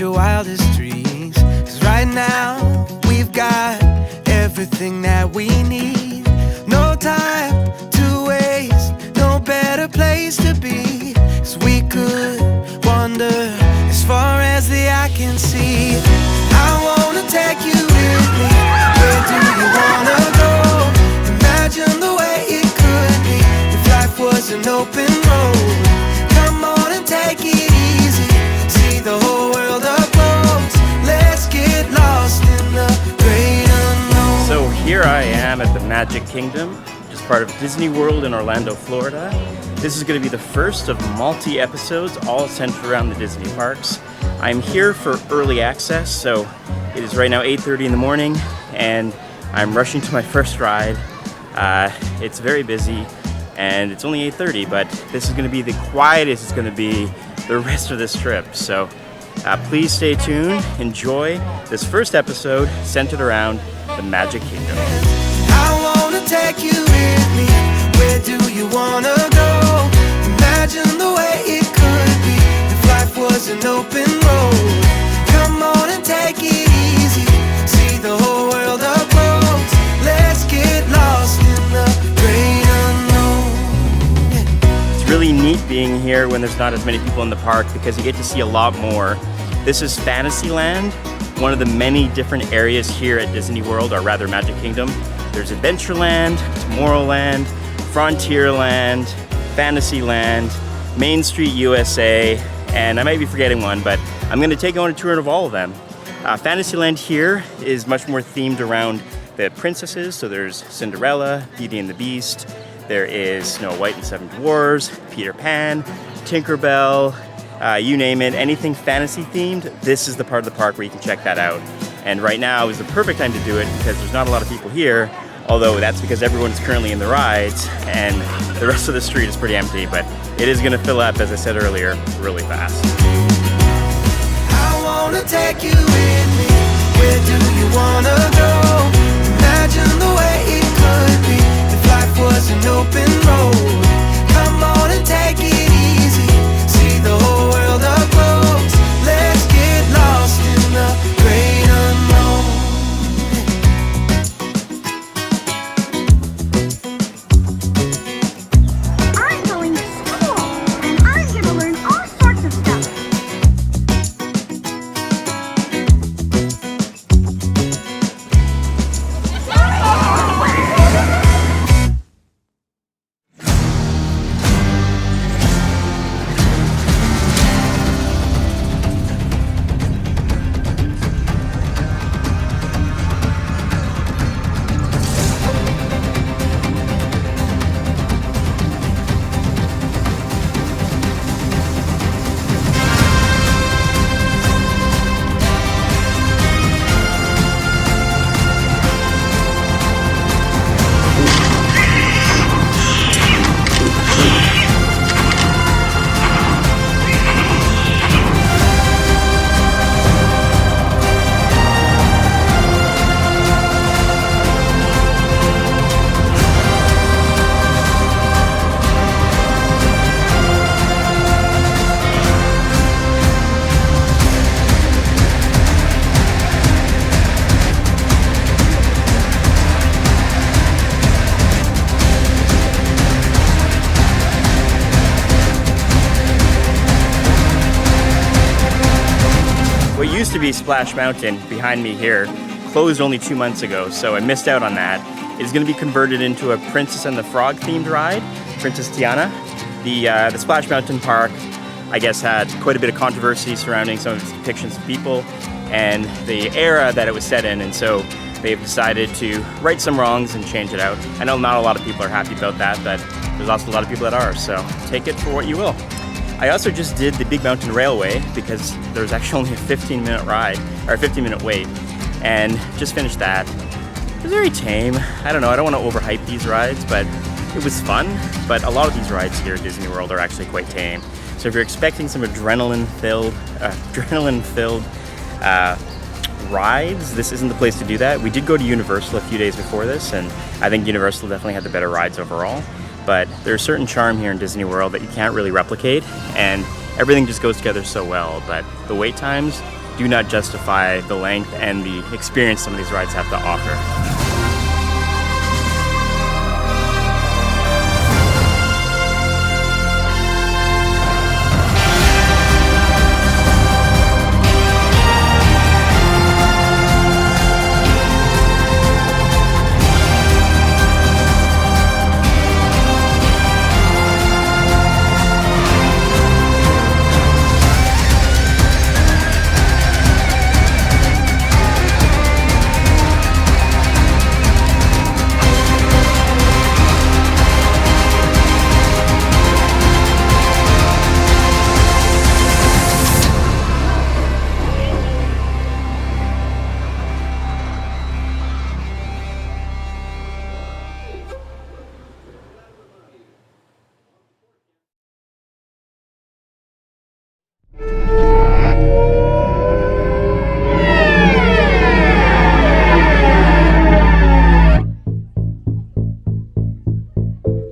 your wildest dreams. 'Cause right now, we've got everything that we need. No time to waste, no better place to be. 'Cause we could wander as far as the eye can see. I wanna take you with me. Where do you wanna go? Imagine the way it could be if life was an open road. Come on and take it easy. See the whole world up close. Let's get lost in the great unknown. So here I am at the Magic Kingdom, which is part of Disneyworld in Orlando, Florida. This is going to be the first of multi-episodes, all centered around the Disney parks. I'm here for early access, so it is right now 8:30 in the morning, and I'm rushing to my first ride. It's very busy, and it's only 8:30, but this is going to be the quietest it's going to be the rest of this trip. So please stay tuned, enjoy this first episode centered around the Magic Kingdom. I wanna take you with me. Where do you wanna go? Imagine the way it could be if life was an open road. Come on and take it easy. See the whole world up close. Let's get lost in the great unknown. It's really neat being here when there's not as many people in the park because you get to see a lot more. This is Fantasyland, one of the many different areas here at Disney World, or rather Magic Kingdom. There's Adventureland, Tomorrowland, Frontierland, Fantasyland, Mainstreet U.S.A, and I might be forgetting one, but I'm going to take on a tour of all of them. Fantasyland here is much more themed around the princesses, so there's Cinderella, Beauty and the Beast, there is Snow White and Seven Dwarfs, Peter Pan, Tinkerbell, you name it, anything fantasy themed, this is the part of the park where you can check that out. And right now is the perfect time to do it because there's not a lot of people here, although that's because everyone's currently in the rides and the rest of the street is pretty empty, but it is going to fill up, as I said earlier, really fast. I wanna take you with me. Where do you wanna go? Imagine the way it could be if life was an open road. Come on and take it easy. See the whole world up close. Let's get lost in the great unknown. I'm going to school, and I'm going to learn all sorts of stuff. What used to be Splash Mountain behind me here closed only 2 months ago, so I missed out on that. It is going to be converted into a Princess and the Frog themed ride, Princess Tiana. The Splash Mountain Park, I guess, had quite a bit of controversy surrounding some of its depictions of people and the era that it was set in, and so they've decided to right some wrongs and change it out. I know not a lot of people are happy about that, but there's also a lot of people that are, so take it for what you will. I also just did the Big Mountain Railway because there's actually only a 15-minute ride, or a 15-minute wait, and just finished that. It was very tame. I don't know, I don't want to overhype these rides, but it was fun. But a lot of these rides here at Disney World are actually quite tame. So if you're expecting some adrenaline-filled rides, this isn't the place to do that. We did go to Universal a few days before this, and I think Universal definitely had the better rides overall. But there's a certain charm here in Disney World that you can't really replicate, and everything just goes together so well. But the wait times, do not justify the length and the experience some of these rides have to offer.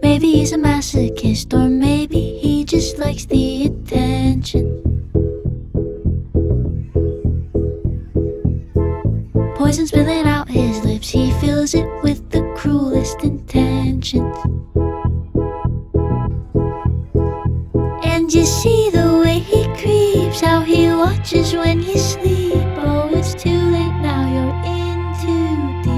Maybe he's a masochist, or maybe he just likes the attention. Poison spilling out his lips, he fills it with the cruelest intentions. And you see the way he creeps, how he watches when you sleep. Oh, it's too late now, you're in too deep.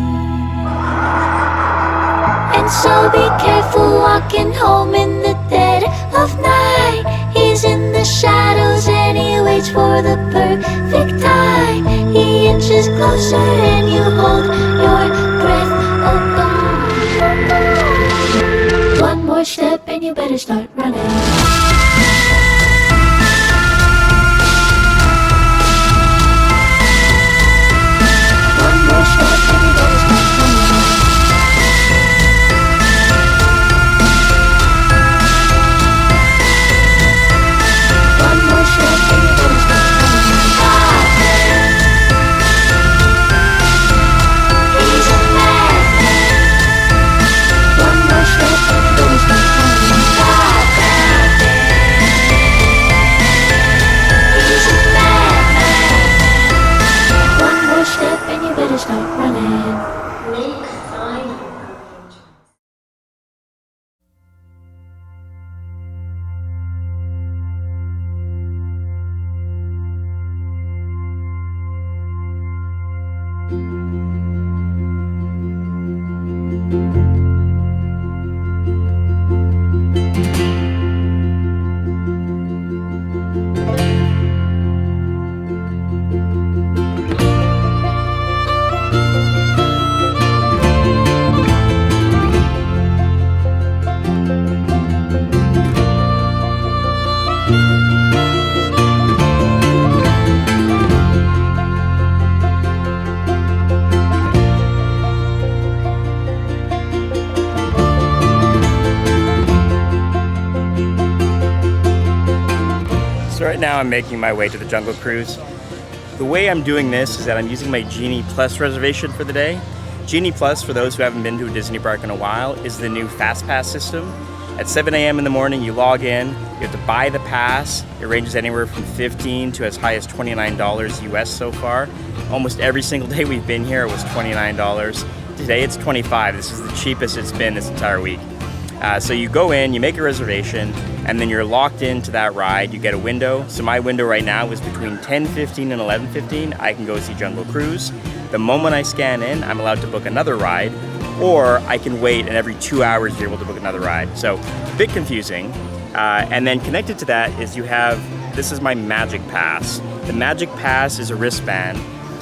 And so be careful walking home in the dead of night. He's in the shadows and he waits for the perfect time. He inches closer and you hold your breath, oh God. One more step and you better start running. So right now I'm making my way to the Jungle Cruise. The way I'm doing this is that I'm using my Genie Plus reservation for the day. Genie Plus, for those who haven't been to a Disney park in a while, is the new Fast Pass system. At 7 a.m. in the morning, you log in, you have to buy the pass. It ranges anywhere from $15 to as high as $29 US so far. Almost every single day we've been here, it was $29. Today it's $25. This is the cheapest it's been this entire week. So you go in, you make a reservation, and then you're locked into that ride. You get a window. So my window right now is between 10:15 and 11:15. I can go see Jungle Cruise. The moment I scan in, I'm allowed to book another ride, or I can wait and every 2 hours you're able to book another ride. So a bit confusing. And then connected to that is you have, this is my Magic Pass. The Magic Pass is a wristband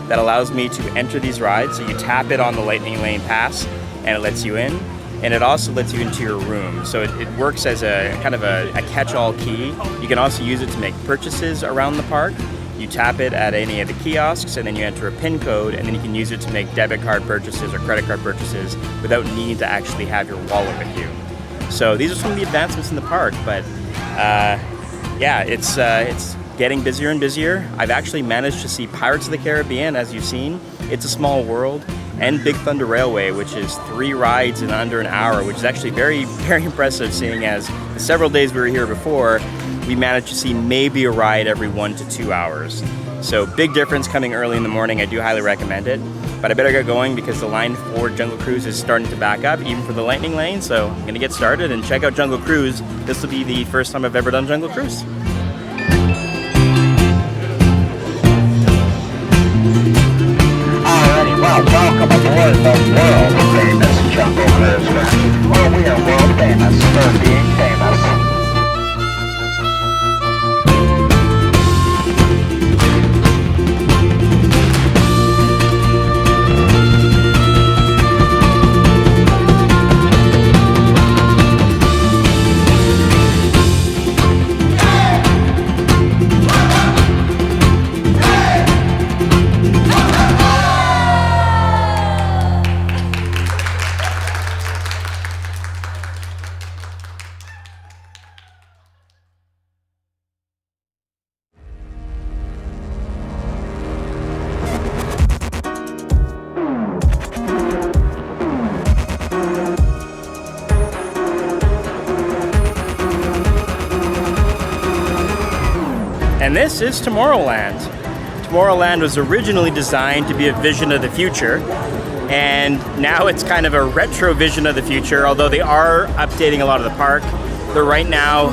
that allows me to enter these rides. So you tap it on the Lightning Lane Pass and it lets you in. And it also lets you into your room. So it works as a kind of a catch-all key. You can also use it to make purchases around the park. You tap it at any of the kiosks and then you enter a PIN code and then you can use it to make debit card purchases or credit card purchases without needing to actually have your wallet with you. So these are some of the advancements in the park, but yeah, it's getting busier and busier. I've actually managed to see Pirates of the Caribbean, as you've seen. It's a Small World, and Big Thunder Railway, which is 3 rides in under an hour, which is actually very, very impressive, seeing as the several days we were here before, we managed to see maybe a ride every 1 to 2 hours. So big difference coming early in the morning. I do highly recommend it. But I better get going because the line for Jungle Cruise is starting to back up, even for the Lightning Lane. So I'm gonna get started and check out Jungle Cruise. This will be the first time I've ever done Jungle Cruise. Alrighty, well, welcome aboard the world famous Jungle Cruise. Well, we are world famous for being famous. And this is Tomorrowland. Tomorrowland was originally designed to be a vision of the future, and now it's kind of a retro vision of the future, although they are updating a lot of the park. They're right now,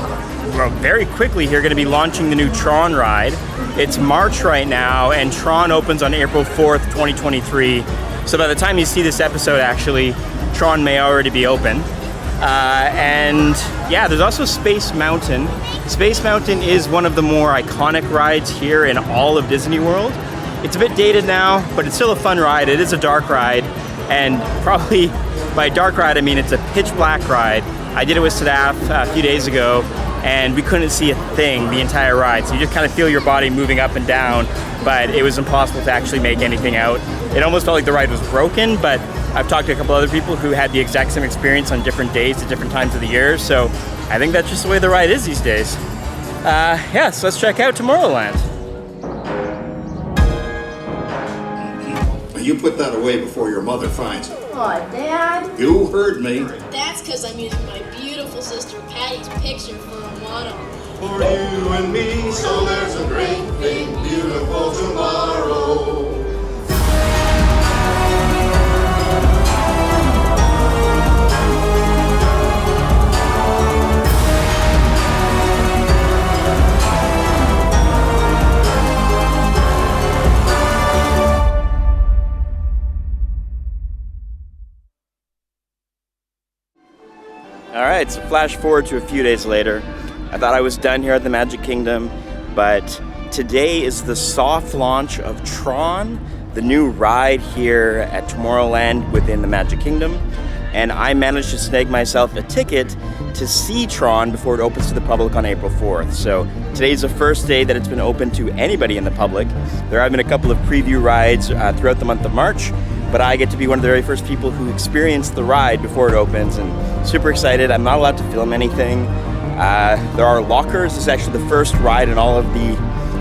well, very quickly here, going to be launching the new Tron ride. It's March right now, and Tron opens on April 4th, 2023. So by the time you see this episode, actually, Tron may already be open. And yeah, there's also Space Mountain. Space Mountain is one of the more iconic rides here in all of Disney World. It's a bit dated now, but it's still a fun ride. It is a dark ride, and probably by dark ride I mean it's a pitch black ride. I did it with staff a few days ago, and we couldn't see a thing the entire ride. So you just kind of feel your body moving up and down, but it was impossible to actually make anything out. It almost felt like the ride was broken, but I've talked to a couple other people who had the exact same experience on different days at different times of the year, so I think that's just the way the ride is these days. Yeah, so let's check out Tomorrowland. You put that away before your mother finds it. Aw, Dad. You heard me. That's because I'm using my beautiful sister Patty's picture for a model. For you and me, so there's a great, big, beautiful tomorrow. Alright, so flash forward to a few days later. I thought I was done here at the Magic Kingdom, but today is the soft launch of Tron, the new ride here at Tomorrowland within the Magic Kingdom. And I managed to snag myself a ticket to see Tron before it opens to the public on April 4th. So today's the first day that it's been open to anybody in the public. There have been a couple of preview rides throughout the month of March, but I get to be one of the very first people who experienced the ride before it opens, and super excited. I'm not allowed to film anything. There are lockers. This is actually the first ride in all of the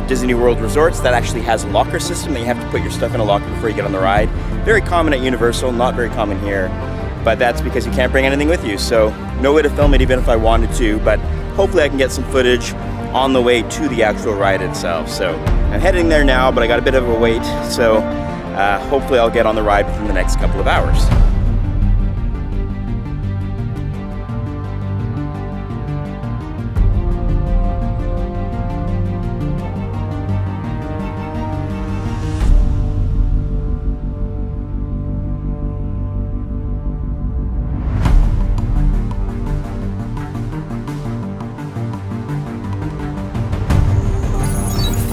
Disney World resorts that actually has a locker system that you have to put your stuff in a locker before you get on the ride. Very common at Universal, not very common here, but that's because you can't bring anything with you, so no way to film it even if I wanted to, but hopefully I can get some footage on the way to the actual ride itself. So I'm heading there now, but I got a bit of a wait, so hopefully I'll get on the ride within the next couple of hours.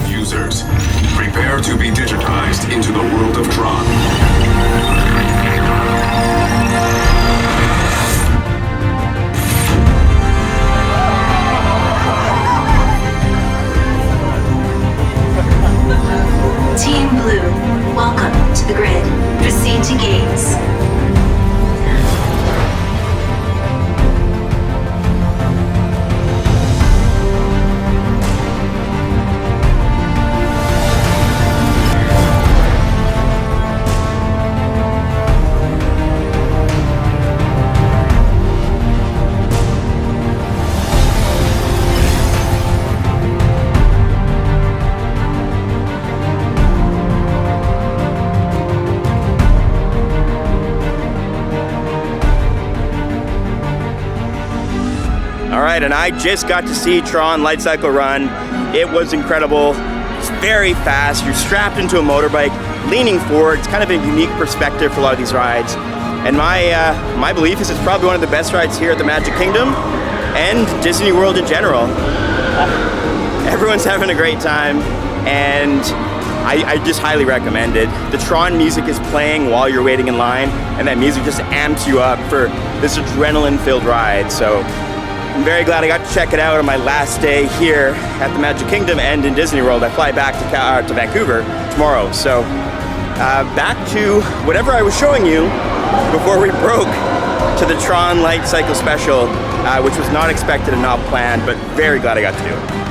Users, prepare to be digitized into the world of Tron. Team Blue, welcome to the grid. Proceed to gates. right, and I just got to see Tron Lightcycle run. It was incredible. It's very fast. You're strapped into a motorbike, leaning forward. It's kind of a unique perspective for a lot of these rides. And my belief is it's probably one of the best rides here at the Magic Kingdom and Disney World in general. Everyone's having a great time, and I just highly recommend it. The Tron music is playing while you're waiting in line, and that music just amps you up for this adrenaline-filled ride. So I'm very glad I got to check it out on my last day here at the Magic Kingdom and in Disney World. I fly back to Vancouver tomorrow. So back to whatever I was showing you before we broke to the Tron Lightcycle special, which was not expected and not planned, but very glad I got to do it.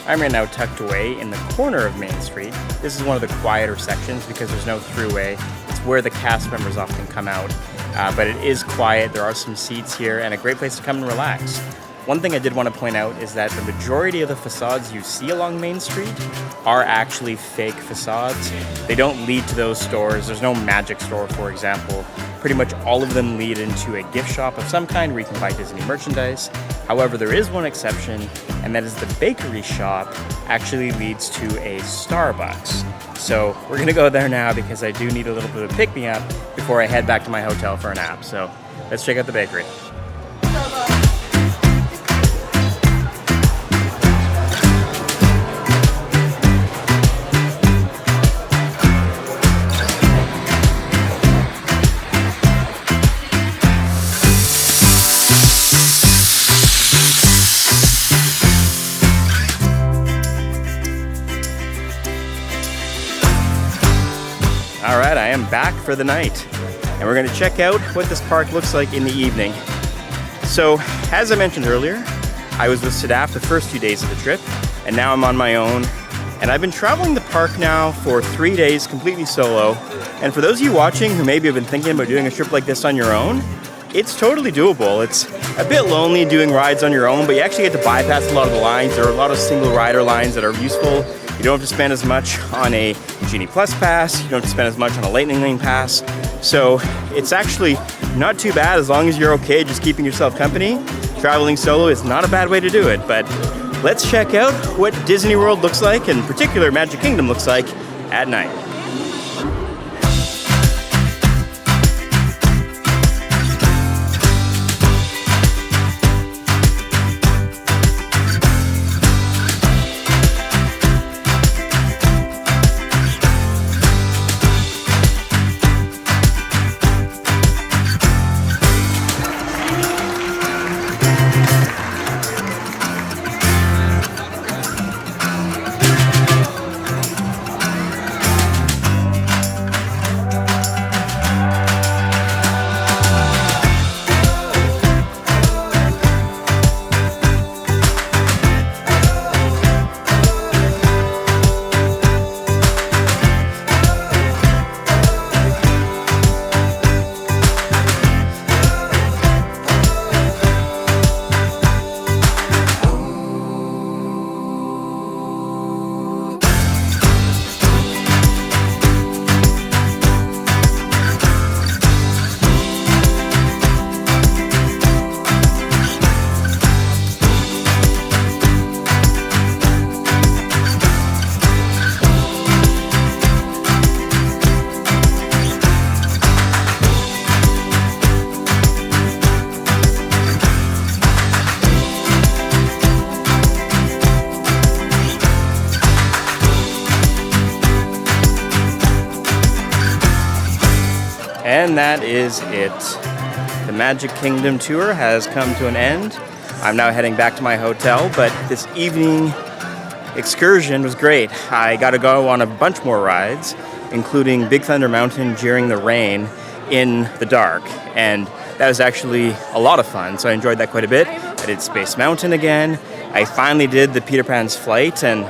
I'm right now tucked away in the corner of Main Street. This is one of the quieter sections because there's no throughway. It's where the cast members often come out, but it is quiet. There are some seats here and a great place to come and relax. One thing I did want to point out is that the majority of the facades you see along Main Street are actually fake facades. They don't lead to those stores. There's no magic store, for example. Pretty much all of them lead into a gift shop of some kind where you can buy Disney merchandise. However, there is one exception, and that is the bakery shop actually leads to a Starbucks. So we're gonna go there now because I do need a little bit of pick-me-up before I head back to my hotel for a nap. So let's check out the bakery. All right, I am back for the night, and we're gonna check out what this park looks like in the evening. So, as I mentioned earlier, I was with Sadaf the first 2 days of the trip, and now I'm on my own. And I've been traveling the park now for 3 days completely solo. And for those of you watching who maybe have been thinking about doing a trip like this on your own, it's totally doable. It's a bit lonely doing rides on your own, but you actually get to bypass a lot of the lines. There are a lot of single rider lines that are useful. You don't have to spend as much on a Genie Plus pass. You don't have to spend as much on a Lightning Lane pass. So it's actually not too bad as long as you're okay just keeping yourself company. Traveling solo is not a bad way to do it, but let's check out what Disney World looks like, and in particular Magic Kingdom looks like at night. And that is it. The Magic Kingdom tour has come to an end. I'm now heading back to my hotel, but this evening excursion was great. I got to go on a bunch more rides, including Big Thunder Mountain during the rain in the dark, and that was actually a lot of fun, so I enjoyed that quite a bit. I did Space Mountain again. I finally did the Peter Pan's Flight, and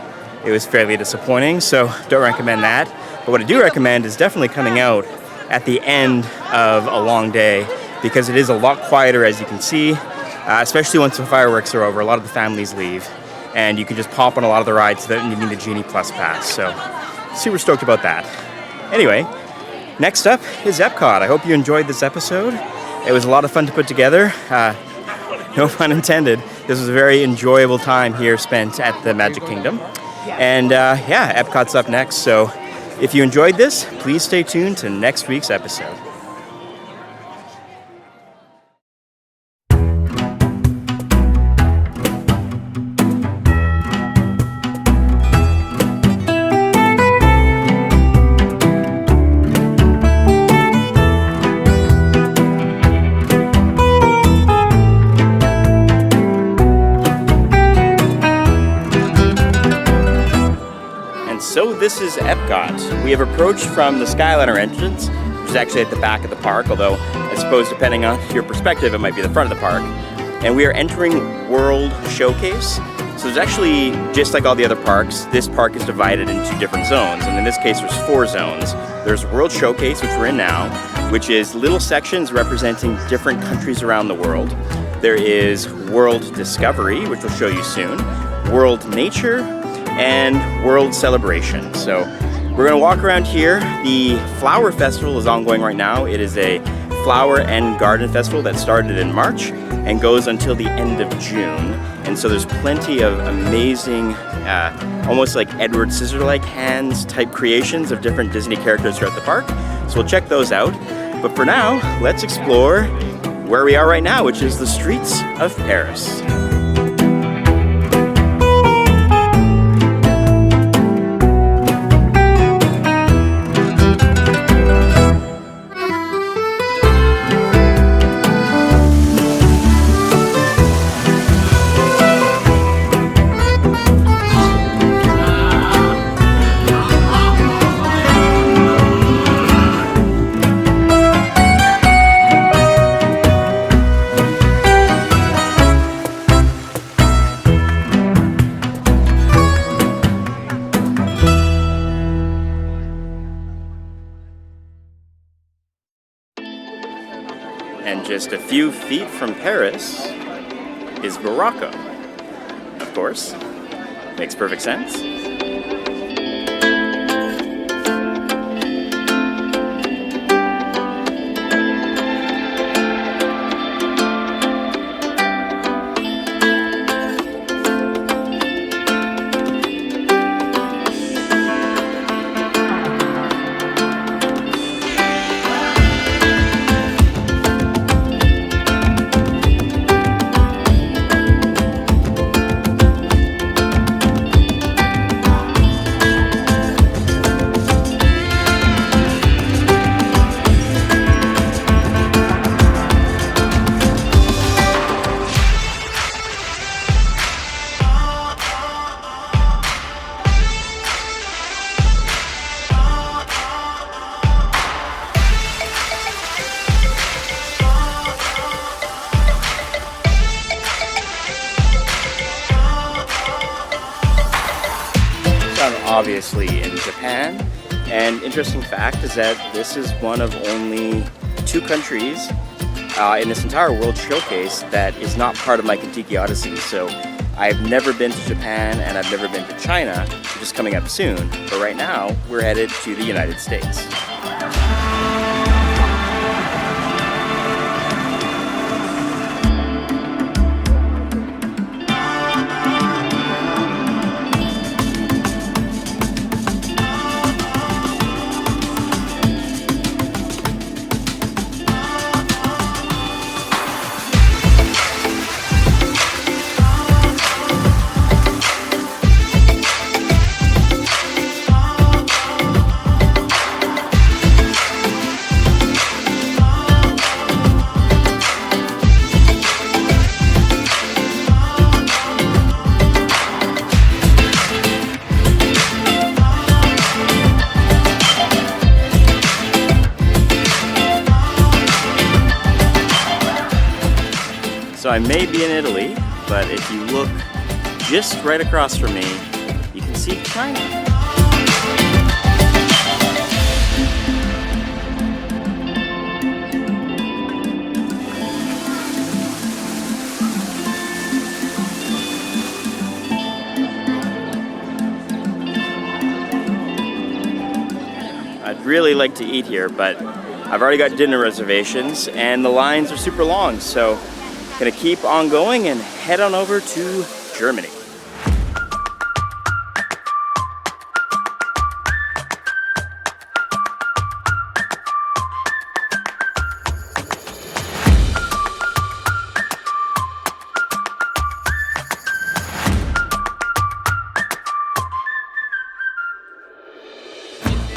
it was fairly disappointing, so don't recommend that. But what I do recommend is definitely coming out at the end of a long day, because it is a lot quieter, as you can see, especially once the fireworks are over. A lot of the families leave, and you can just pop on a lot of the rides without needing the Genie Plus pass, so super stoked about that. Anyway, next up is Epcot. I hope you enjoyed this episode. It was a lot of fun to put together. No pun intended. This was a very enjoyable time here spent at the Magic Kingdom. And yeah, Epcot's up next. So if you enjoyed this, please stay tuned to next week's episode. So this is Epcot. We have approached from the Skyliner entrance, which is actually at the back of the park, although I suppose depending on your perspective, it might be the front of the park. And we are entering World Showcase. So there's actually, just like all the other parks, this park is divided into different zones. And in this case, there's 4 zones. There's World Showcase, which we're in now, which is little sections representing different countries around the world. There is World Discovery, which we'll show you soon, World Nature, and World Celebration. So we're gonna walk around here. The Flower Festival is ongoing right now. It is a flower and garden festival that started in March and goes until the end of June. And so there's plenty of amazing, almost like Edward Scissorlike hands type creations of different Disney characters throughout the park. So we'll check those out. But for now, let's explore where we are right now, which is the streets of Paris. And just a few feet from Paris is Morocco. Of course, makes perfect sense. Obviously in Japan, and interesting fact is that this is one of only 2 countries in this entire World Showcase that is not part of my Kentucky Odyssey. So I've never been to Japan and I've never been to China, which is coming up soon, but right now we're headed to the United States. I may be in Italy, but if you look just right across from me, you can see China. I'd really like to eat here, but I've already got dinner reservations and the lines are super long, so I'm gonna keep on going and head on over to Germany.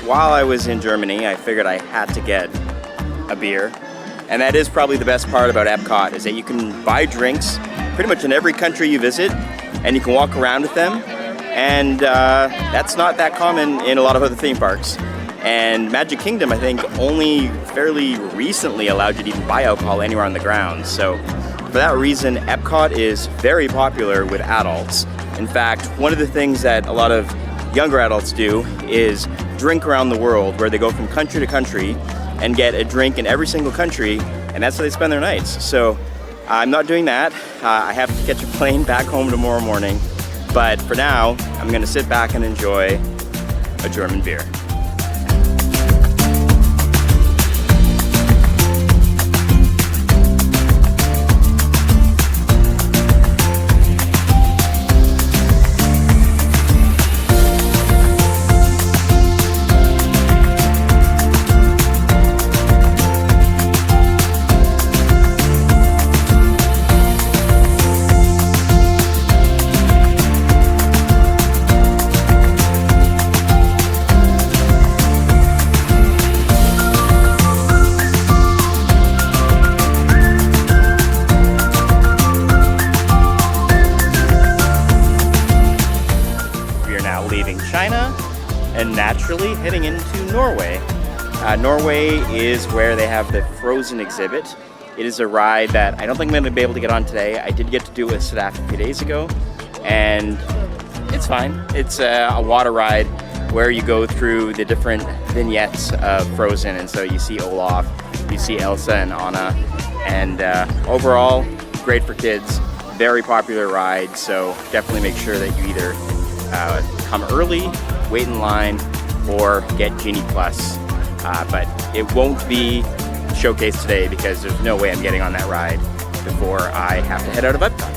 While I was in Germany, I figured I had to get a beer. And that is probably the best part about Epcot, is that you can buy drinks pretty much in every country you visit, and you can walk around with them. And that's not that common in a lot of other theme parks. And Magic Kingdom, I think, only fairly recently allowed you to even buy alcohol anywhere on the grounds. So for that reason, Epcot is very popular with adults. In fact, one of the things that a lot of younger adults do is drink around the world, where they go from country to country and get a drink in every single country, and that's how they spend their nights. So I'm not doing that. I have to catch a plane back home tomorrow morning, but for now, I'm gonna sit back and enjoy a German beer. China and naturally heading into Norway. Norway is where they have the Frozen exhibit. It is a ride that I don't think I'm going to be able to get on today. I did get to do it with staff a few days ago, and it's fine. It's a water ride where you go through the different vignettes of Frozen, and so you see Olaf, you see Elsa and Anna, and overall, great for kids. Very popular ride, so definitely make sure that you either come early, wait in line, or get Genie Plus. But it won't be showcased today because there's no way I'm getting on that ride before I have to head out of Epcot.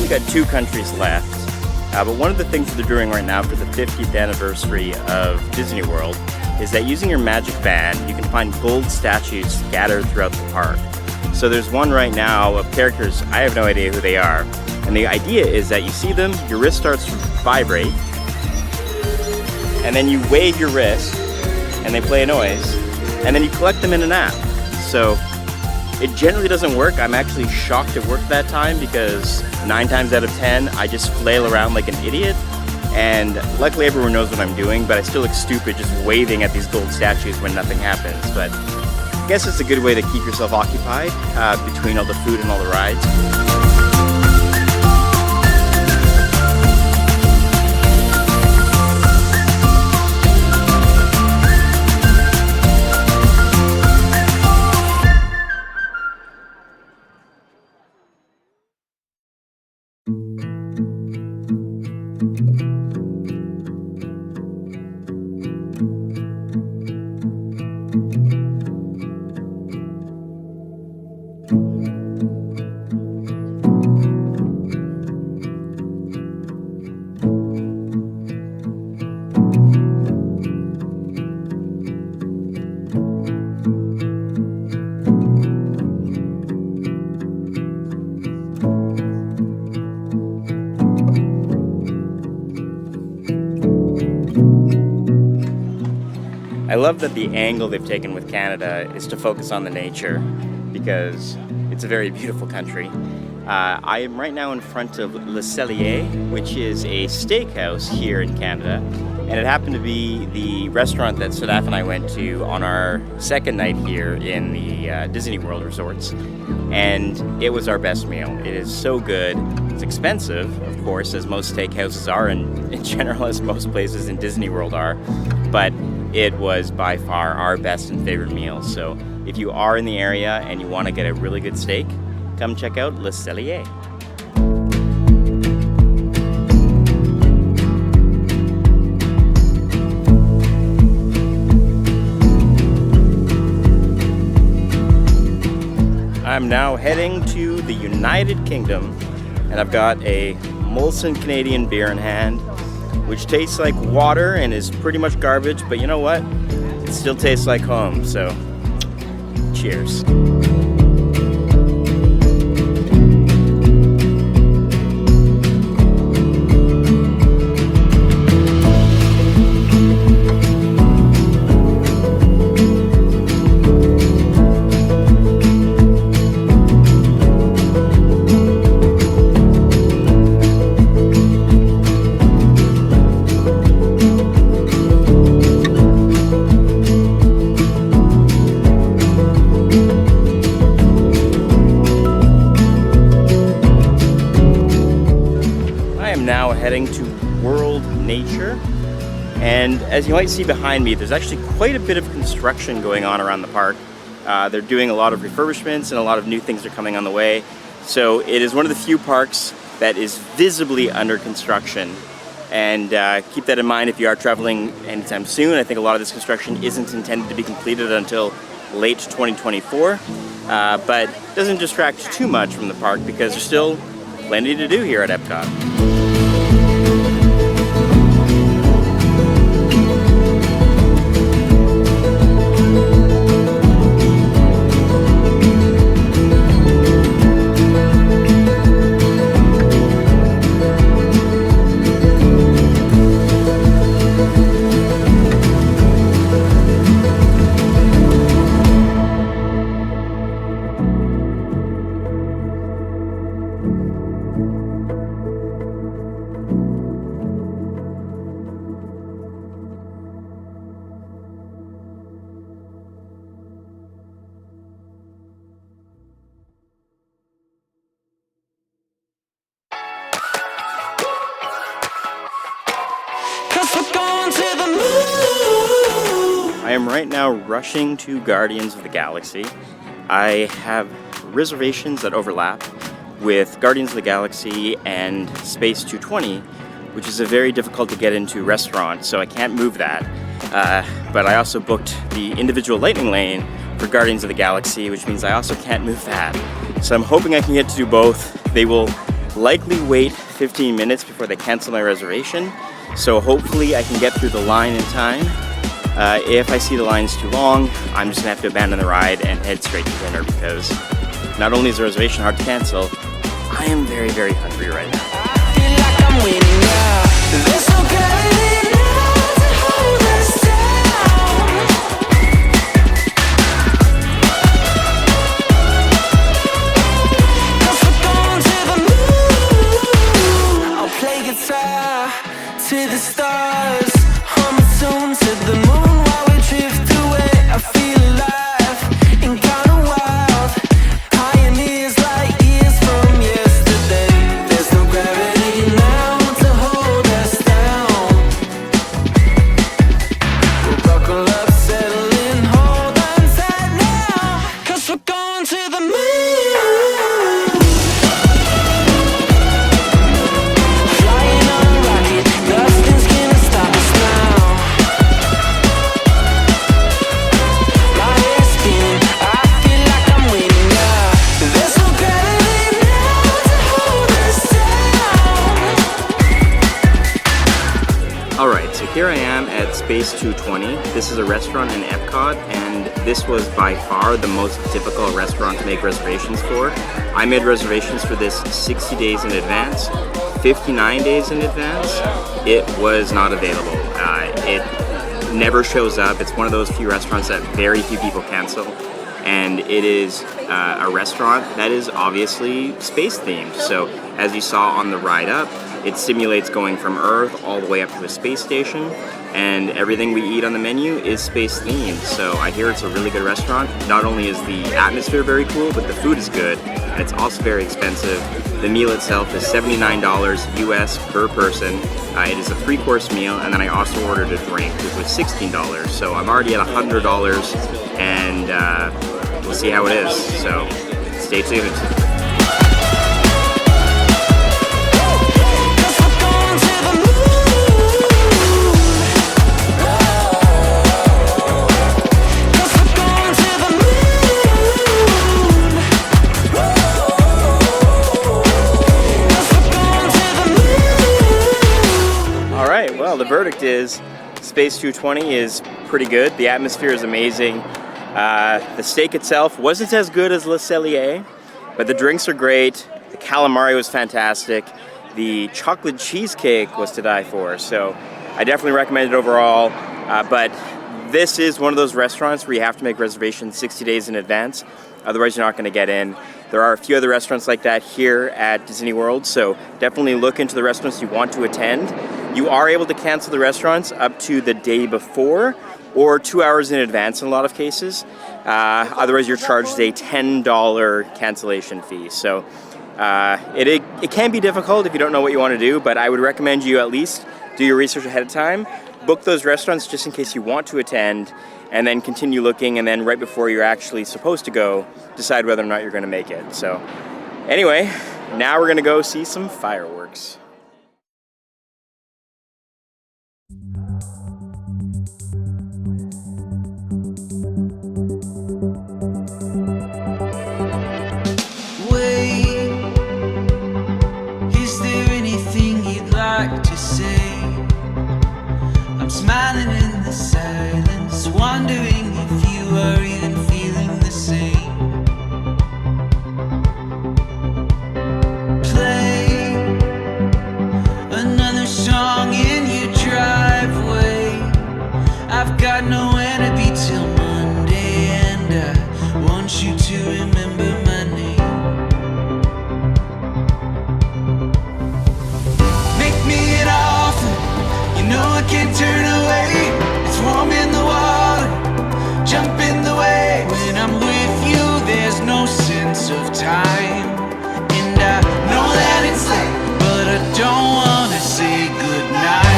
Got 2 countries left, but one of the things that they're doing right now for the 50th anniversary of Disney World is that using your magic band, you can find gold statues scattered throughout the park. So there's one right now of characters, I have no idea who they are, and the idea is that you see them, your wrist starts to vibrate, and then you wave your wrist, and they play a noise, and then you collect them in an app. So it generally doesn't work. I'm actually shocked it worked that time because 9 times out of 10, I just flail around like an idiot. And luckily everyone knows what I'm doing, but I still look stupid just waving at these gold statues when nothing happens. But I guess it's a good way to keep yourself occupied between all the food and all the rides. I love that the angle they've taken with Canada is to focus on the nature because it's a very beautiful country. I am right now in front of Le Cellier, which is a steakhouse here in Canada, and it happened to be the restaurant that Sadaf and I went to on our second night here in the Disney World resorts, and it was our best meal. It is so good. It's expensive, of course, as most steakhouses are, and in general as most places in Disney World are, but it was by far our best and favorite meal. So if you are in the area and you want to get a really good steak, come check out Le Cellier. I'm now heading to the United Kingdom, and I've got a Molson Canadian beer in hand, which tastes like water and is pretty much garbage, but you know what? It still tastes like home, so cheers. Heading to World Nature, and as you might see behind me, there's actually quite a bit of construction going on around the park. They're doing a lot of refurbishments and a lot of new things are coming on the way. So it is one of the few parks that is visibly under construction, and keep that in mind if you are traveling anytime soon. I think a lot of this construction isn't intended to be completed until late 2024, but it doesn't distract too much from the park because there's still plenty to do here at Epcot. I am right now rushing to Guardians of the Galaxy. I have reservations that overlap with Guardians of the Galaxy and Space 220, which is a very difficult to get into restaurant, so I can't move that. But I also booked the individual lightning lane for Guardians of the Galaxy, which means I also can't move that. So I'm hoping I can get to do both. They will likely wait 15 minutes before they cancel my reservation, so hopefully I can get through the line in time. If I see the lines too long, I'm just gonna have to abandon the ride and head straight to dinner because not only is the reservation hard to cancel, I am very, very hungry right now. I feel like I'm winning now. There's no gravity now to hold us down. Cause we're going to the moon. I'll play guitar to the stars. Hum a tune to the moon while we drift away. I feel alive and kinda wild. Pioneers like years from yesterday. There's no gravity now to hold us down. We'll buckle up, settle in, hold on tight now. Cause we're going to the moon. Flying on a rocket, nothing's gonna stop us now. My head's spinning, I feel like I'm winning now. There's no gravity now to hold us down. Alright, so here I am at Space 220. This is a restaurant in Epcot, and this was by far the most difficult restaurant to make reservations for. I made reservations for this 60 days in advance, 59 days in advance. It was not available. It never shows up. It's one of those few restaurants that very few people cancel. And it is a restaurant that is obviously space themed. So as you saw on the ride up, it simulates going from Earth all the way up to the space station, and everything we eat on the menu is space themed. So I hear it's a really good restaurant. Not only is the atmosphere very cool, but the food is good, and it's also very expensive. The meal itself is $79 US per person. It is a 3-course meal, and then I also ordered a drink, which was $16. So I'm already at $100, and we'll see how it is. So stay tuned. Well, the verdict is Space 220 is pretty good. The atmosphere is amazing. The steak itself wasn't as good as Le Cellier, but the drinks are great. The calamari was fantastic. The chocolate cheesecake was to die for. So I definitely recommend it overall. But this is one of those restaurants where you have to make reservations 60 days in advance. Otherwise, you're not going to get in. There are a few other restaurants like that here at Disney World, so definitely look into the restaurants you want to attend. You are able to cancel the restaurants up to the day before or 2 hours in advance in a lot of cases. Otherwise, you're charged a $10 cancellation fee. So it can be difficult if you don't know what you want to do, but I would recommend you at least do your research ahead of time. Book those restaurants just in case you want to attend, and then continue looking, and then right before you're actually supposed to go, decide whether or not you're going to make it. So anyway, now we're going to go see some fireworks. Wait, is there anything you'd like to say? I'm smiling in the silence, wondering if you are even feeling the same. Play another song in your driveway. I've got nowhere to be till Monday, and I want you to remember my name. Make me an offer, you know I can't turn away. It's warm in the water, jump in the waves. When I'm with you, there's no sense of time. And I know that it's late, but I don't wanna say goodnight.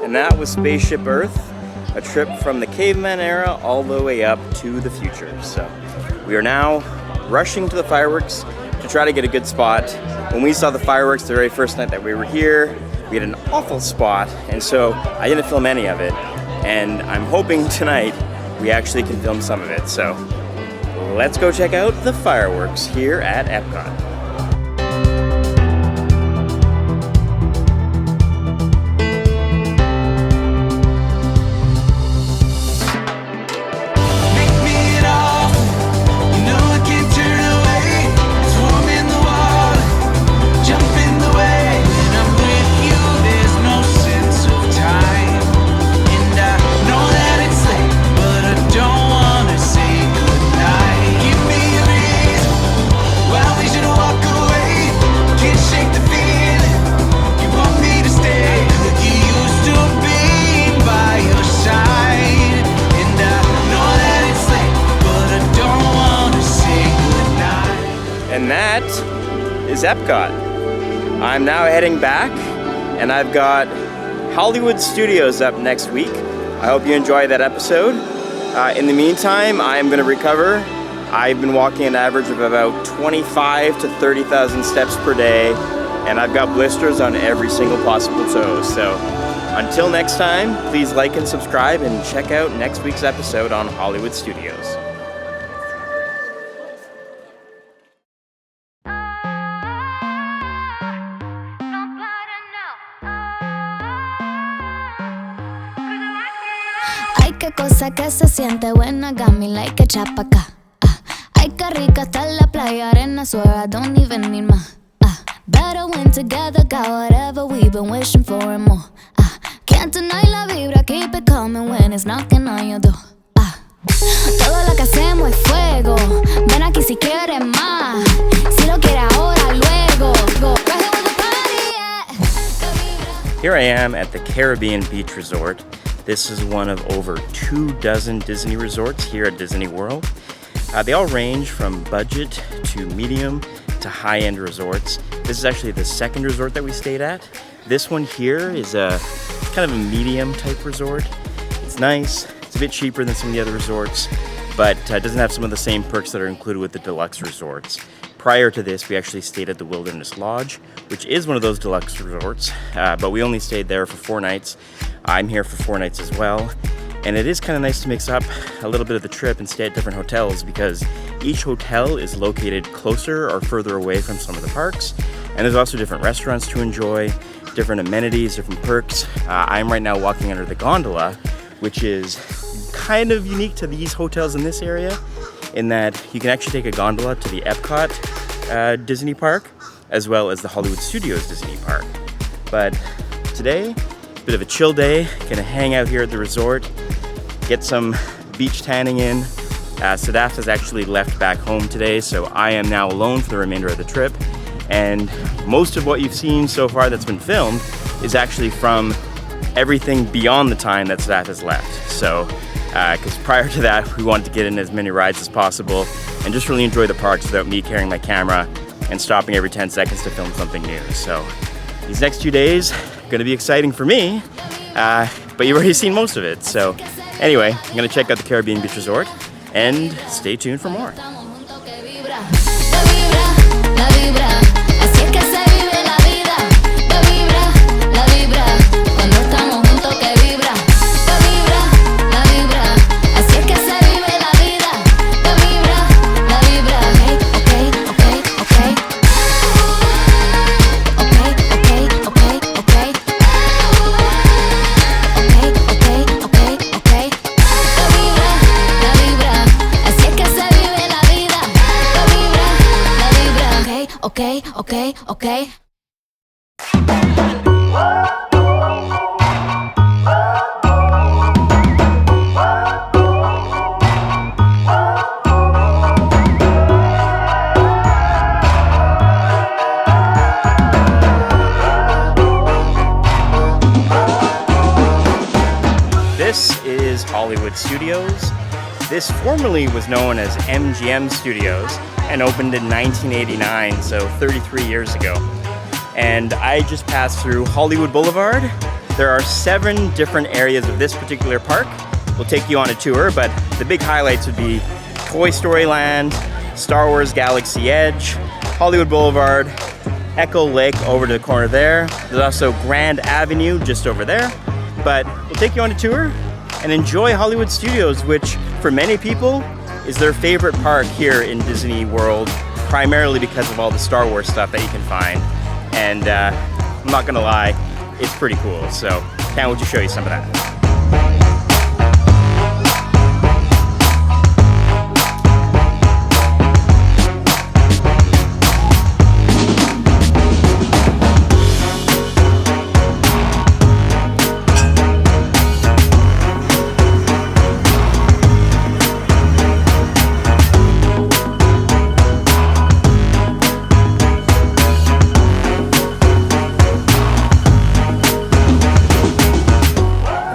And that was Spaceship Earth, a trip from the caveman era all the way up to the future. So we are now rushing to the fireworks to try to get a good spot. When we saw the fireworks the very first night that we were here, we had an awful spot, and so I didn't film any of it. And I'm hoping tonight we actually can film some of it. So let's go check out the fireworks here at Epcot. And that is Epcot. I'm now heading back, and I've got Hollywood Studios up next week. I hope you enjoyed that episode. In the meantime, I'm going to recover. I've been walking an average of about 25 to 30,000 steps per day, and I've got blisters on every single possible toe. So until next time, please like and subscribe, and check out next week's episode on Hollywood Studios. Nobody know. 'Cause I like Ay, qué cosa que se siente buena, got me like a chapacá. Ay, qué rica está la playa, arena suave, I don't even need más. Better when together, got whatever we've been wishing for and more. Can't deny la vibra, keep it coming when it's knocking on your door. Todo lo que hacemos es fuego. Ven aquí si quieres más. Si lo quieres ahora, luego. Go. Right here with the party, yeah. Here I am at the Caribbean Beach Resort. This is one of over 24 Disney resorts here at Disney World. They all range from budget to medium to high-end resorts. This is actually the second resort that we stayed at. This one here is a kind of a medium type resort. It's nice. It's a bit cheaper than some of the other resorts, but doesn't have some of the same perks that are included with the deluxe resorts. Prior to this, we actually stayed at the Wilderness Lodge, which is one of those deluxe resorts, but we only stayed there for 4 nights. I'm here for 4 nights as well, and it is kind of nice to mix up a little bit of the trip and stay at different hotels because each hotel is located closer or further away from some of the parks, and there's also different restaurants to enjoy, different amenities, different perks. I'm right now walking under the gondola, which is kind of unique to these hotels in this area in that you can actually take a gondola to the Epcot Disney Park as well as the Hollywood Studios Disney Park. But today, a bit of a chill day, gonna hang out here at the resort, get some beach tanning in. Sadaf has actually left back home today, so I am now alone for the remainder of the trip. And most of what you've seen so far that's been filmed is actually from everything beyond the time that Sadaf has left. So, because prior to that, we wanted to get in as many rides as possible and just really enjoy the parks without me carrying my camera and stopping every 10 seconds to film something new. So, these next 2 days are gonna be exciting for me, but you've already seen most of it. So, anyway, I'm gonna check out the Caribbean Beach Resort and stay tuned for more. Okay. This is Hollywood Studios. This formerly was known as MGM Studios and opened in 1989, so 33 years ago. And I just passed through Hollywood Boulevard. There are 7 different areas of this particular park. We'll take you on a tour, but the big highlights would be Toy Story Land, Star Wars Galaxy Edge, Hollywood Boulevard, Echo Lake over to the corner there. There's also Grand Avenue just over there. But we'll take you on a tour and enjoy Hollywood Studios, which for many people is their favorite park here in Disney World, primarily because of all the Star Wars stuff that you can find. And I'm not gonna lie, it's pretty cool. So can't wait to show you some of that.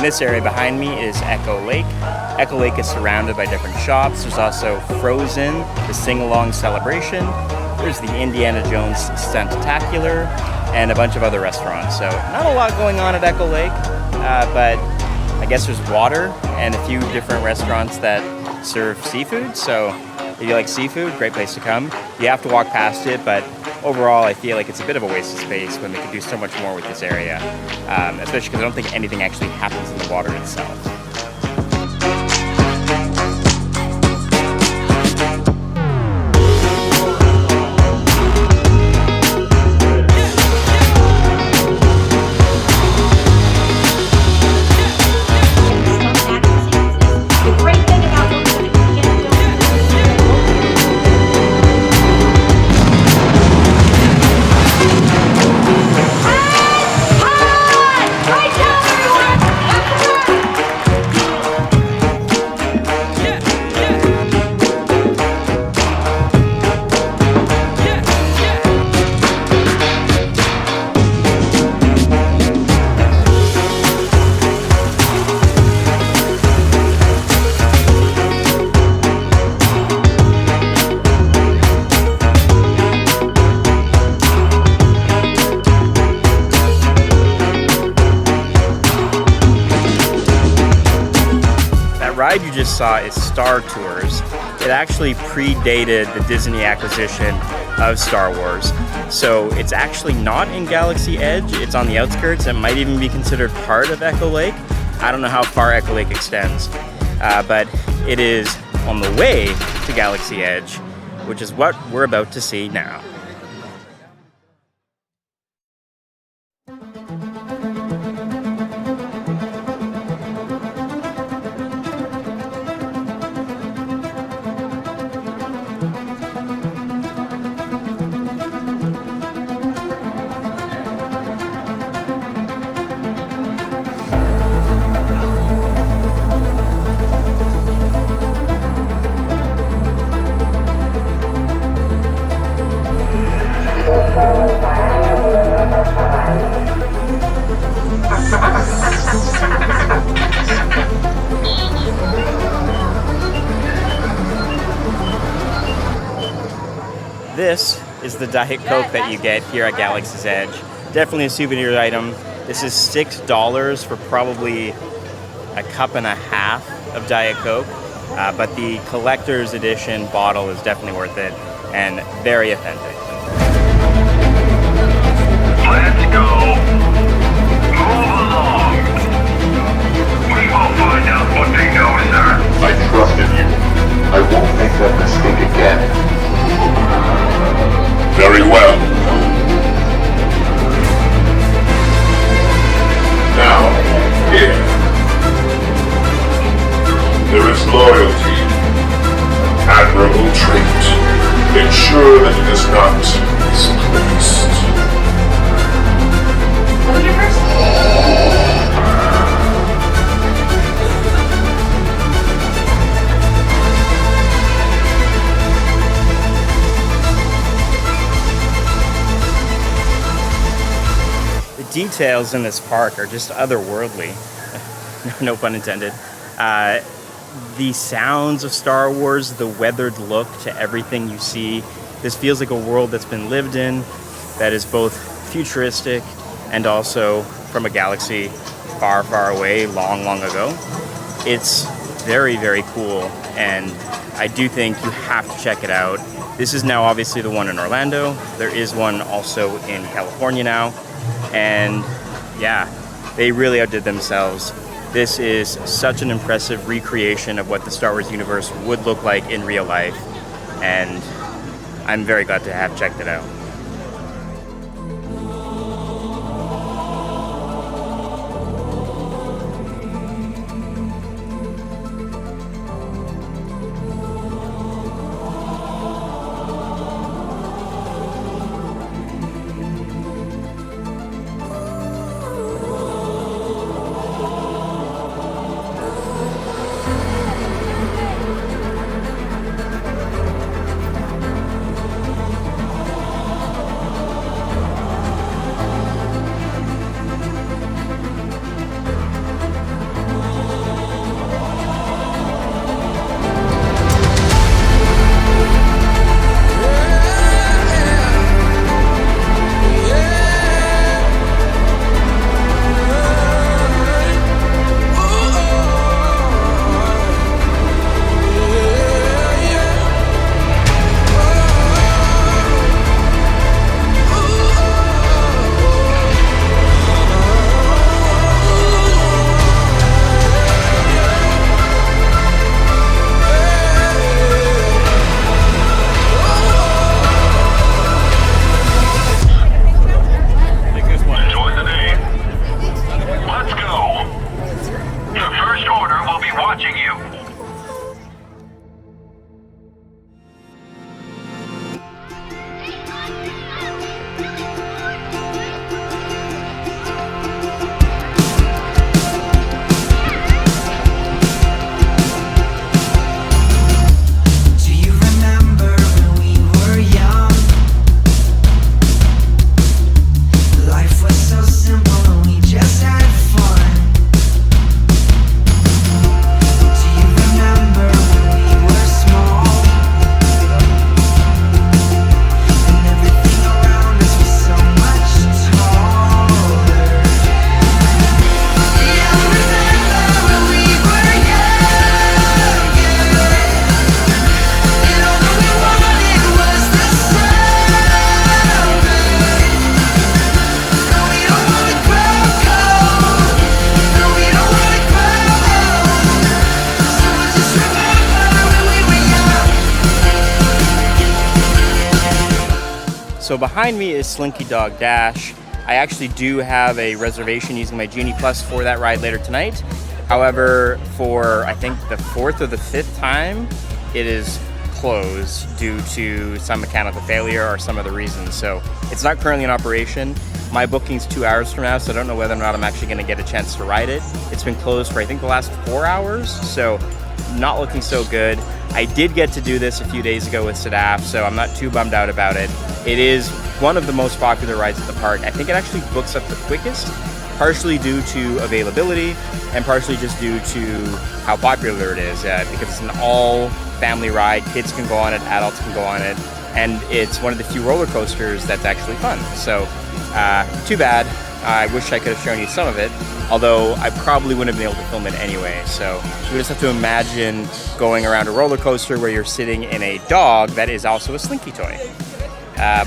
This area behind me is Echo Lake. Echo Lake is surrounded by different shops. There's also Frozen, the sing-along celebration. There's the Indiana Jones Stuntacular, and a bunch of other restaurants. So not a lot going on at Echo Lake, but I guess there's water and a few different restaurants that serve seafood. So if you like seafood, great place to come. You have to walk past it, but overall, I feel like it's a bit of a waste of space when we could do so much more with this area, especially because I don't think anything actually happens in the water itself. ride you just saw is Star Tours. It actually predated the Disney acquisition of Star Wars. So it's actually not in Galaxy Edge, it's on the outskirts. It might even be considered part of Echo Lake. I don't know how far Echo Lake extends, but it is on the way to Galaxy Edge, which is what we're about to see now. This is the Diet Coke that you get here at Galaxy's Edge. Definitely a souvenir item. This is $6 for probably a cup and a half of Diet Coke, but the collector's edition bottle is definitely worth it and very authentic. Let's go. Move along. We will find out what they know, sir. I trusted you. I won't make that mistake again. Very well. Now, here. There is loyalty. Admirable trait. Ensure that it is not misplaced. Who you first? Details in this park are just otherworldly. No pun intended. The sounds of Star Wars, the weathered look to everything you see. This feels like a world that's been lived in, that is both futuristic and also from a galaxy far, far away, long, long ago. It's very, very cool, and I do think you have to check it out. This is now obviously the one in Orlando. There is one also in California now. And yeah, they really outdid themselves. This is such an impressive recreation of what the Star Wars universe would look like in real life, and I'm very glad to have checked it out. So behind me is Slinky Dog Dash. I actually do have a reservation using my Genie Plus for that ride later tonight. However, for I think the 4th or the 5th time, it is closed due to some mechanical failure or some other reason. So it's not currently in operation. My booking's 2 hours from now, so I don't know whether or not I'm actually gonna get a chance to ride it. It's been closed for I think the last 4 hours, so not looking so good. I did get to do this a few days ago with Sadaf, so I'm not too bummed out about it. It is one of the most popular rides at the park. I think it actually books up the quickest, partially due to availability and partially just due to how popular it is, because it's an all family ride. Kids can go on it, adults can go on it, and it's one of the few roller coasters that's actually fun. So too bad. I wish I could have shown you some of it, although I probably wouldn't have been able to film it anyway. So you just have to imagine going around a roller coaster where you're sitting in a dog that is also a Slinky toy.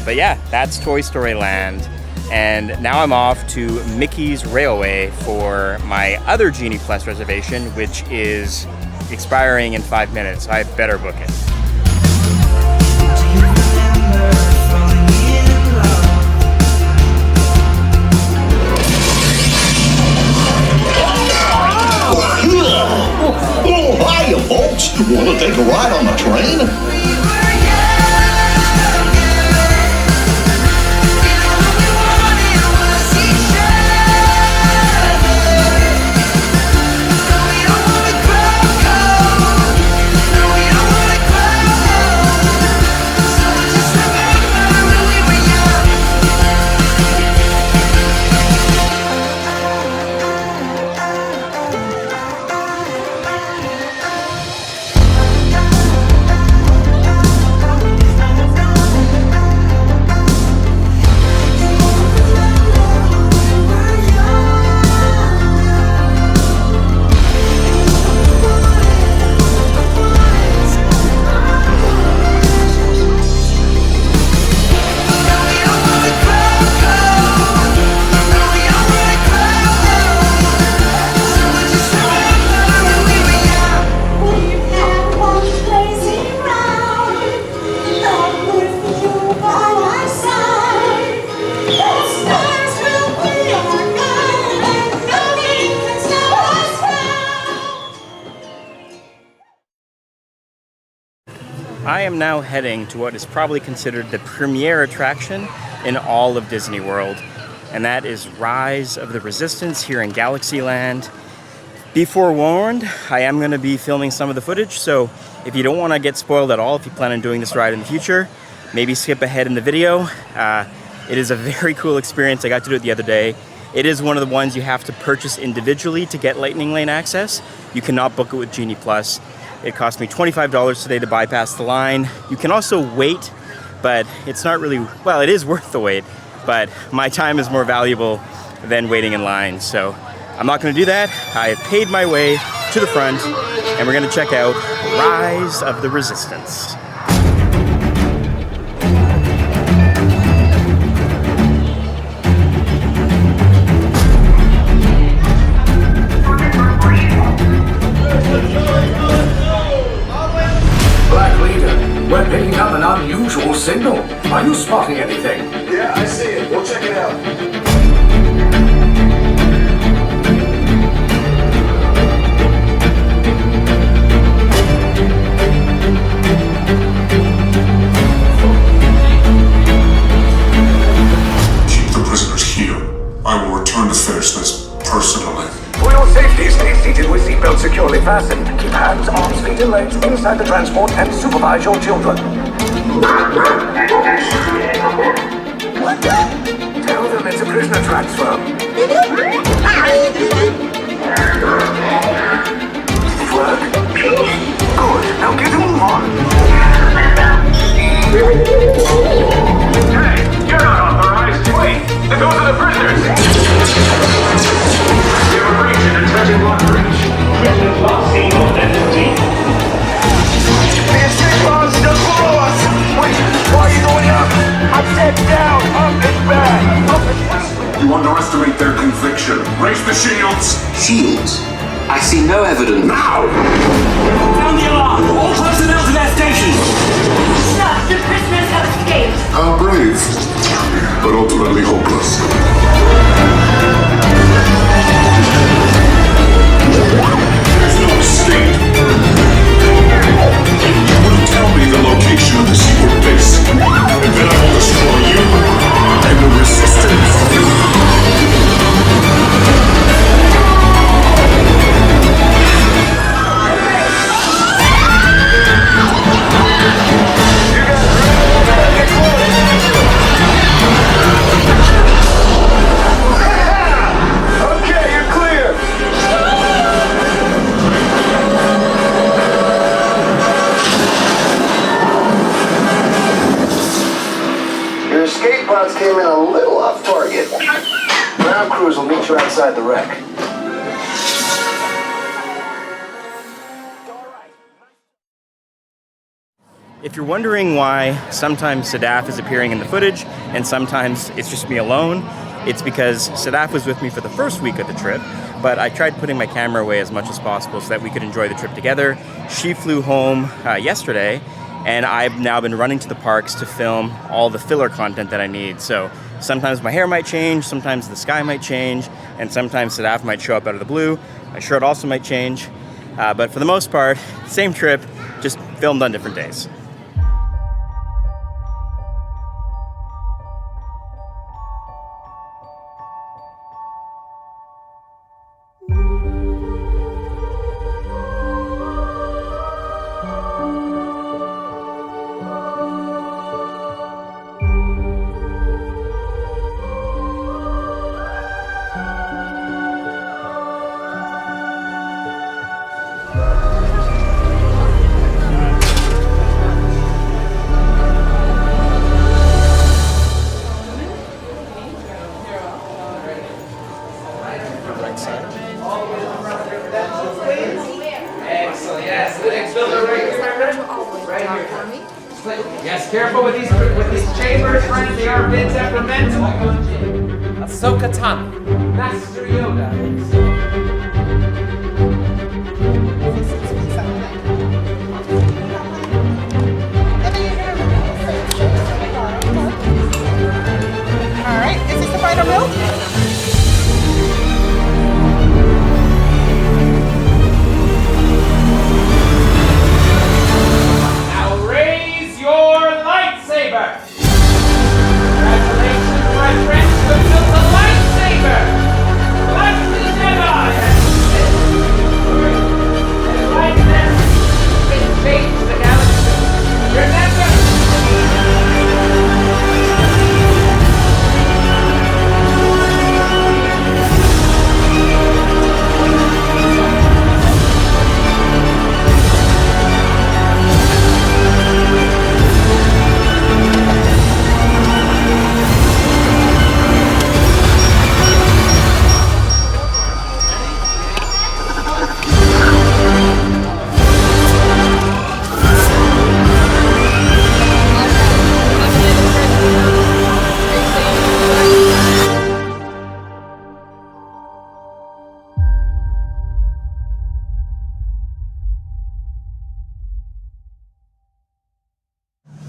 But yeah, that's Toy Story Land. And now I'm off to Mickey's Railway for my other Genie Plus reservation, which is expiring in 5 minutes. I better book it. Oh, hiya, folks. Want to take a ride on the train? I am now heading to what is probably considered the premier attraction in all of Disney World, and that is Rise of the Resistance here in Galaxyland. Be forewarned, I am going to be filming some of the footage, so if you don't want to get spoiled at all, if you plan on doing this ride in the future, maybe skip ahead in the video. It is a very cool experience. I got to do it the other day. It is one of the ones you have to purchase individually to get Lightning Lane access. You cannot book it with Genie Plus. It cost me $25 today to bypass the line. You can also wait, but it's not really, well, it is worth the wait, but my time is more valuable than waiting in line. So I'm not gonna do that. I have paid my way to the front, and we're gonna check out Rise of the Resistance. We're picking up an unusual signal. Are you spotting anything? Yeah, I see it. We'll check it out. Keep the prisoners here. I will return to finish this personally. For your safety, stay seated with seatbelts securely fastened. Keep hands, arms, feet, and legs inside the transport and supervise your children. What? Tell them it's a prisoner transfer. Did it work? Good. Now get a move on. Hey, you're not authorized. Wait, those are the prisoners. We have a breach in the treasure block breach. Prisoner block scene identity. The escape pod's just below us. Wait, why are you going up? I'm dead down. Up and back. Up and back. You underestimate their conviction. Raise the shields! Shields? I see no evidence. Now! Sound the alarm! All personnel to their stations! Stop! The prisoners have escaped! How brave. but ultimately hopeless. There's no escape. You will tell me the location of the secret base, and then I will destroy you and the resistance. Escape pods came in a little off target. Ground crews will meet you outside the wreck. If you're wondering why sometimes Sadaf is appearing in the footage and sometimes it's just me alone, it's because Sadaf was with me for the first week of the trip, but I tried putting my camera away as much as possible so that we could enjoy the trip together. She flew home yesterday, and I've now been running to the parks to film all the filler content that I need. So sometimes my hair might change, sometimes the sky might change, and sometimes Sadaf might show up out of the blue. My shirt also might change. But for the most part, same trip, just filmed on different days. Yes, careful with these chambers, friends. They are a bit temperamental. Ahsoka Tano, Master Yoda. All right, is this the final build? Your lightsaber! Congratulations, my friends, you built a lightsaber! Like the Jedi! And like them, it changed the galaxy. Remember?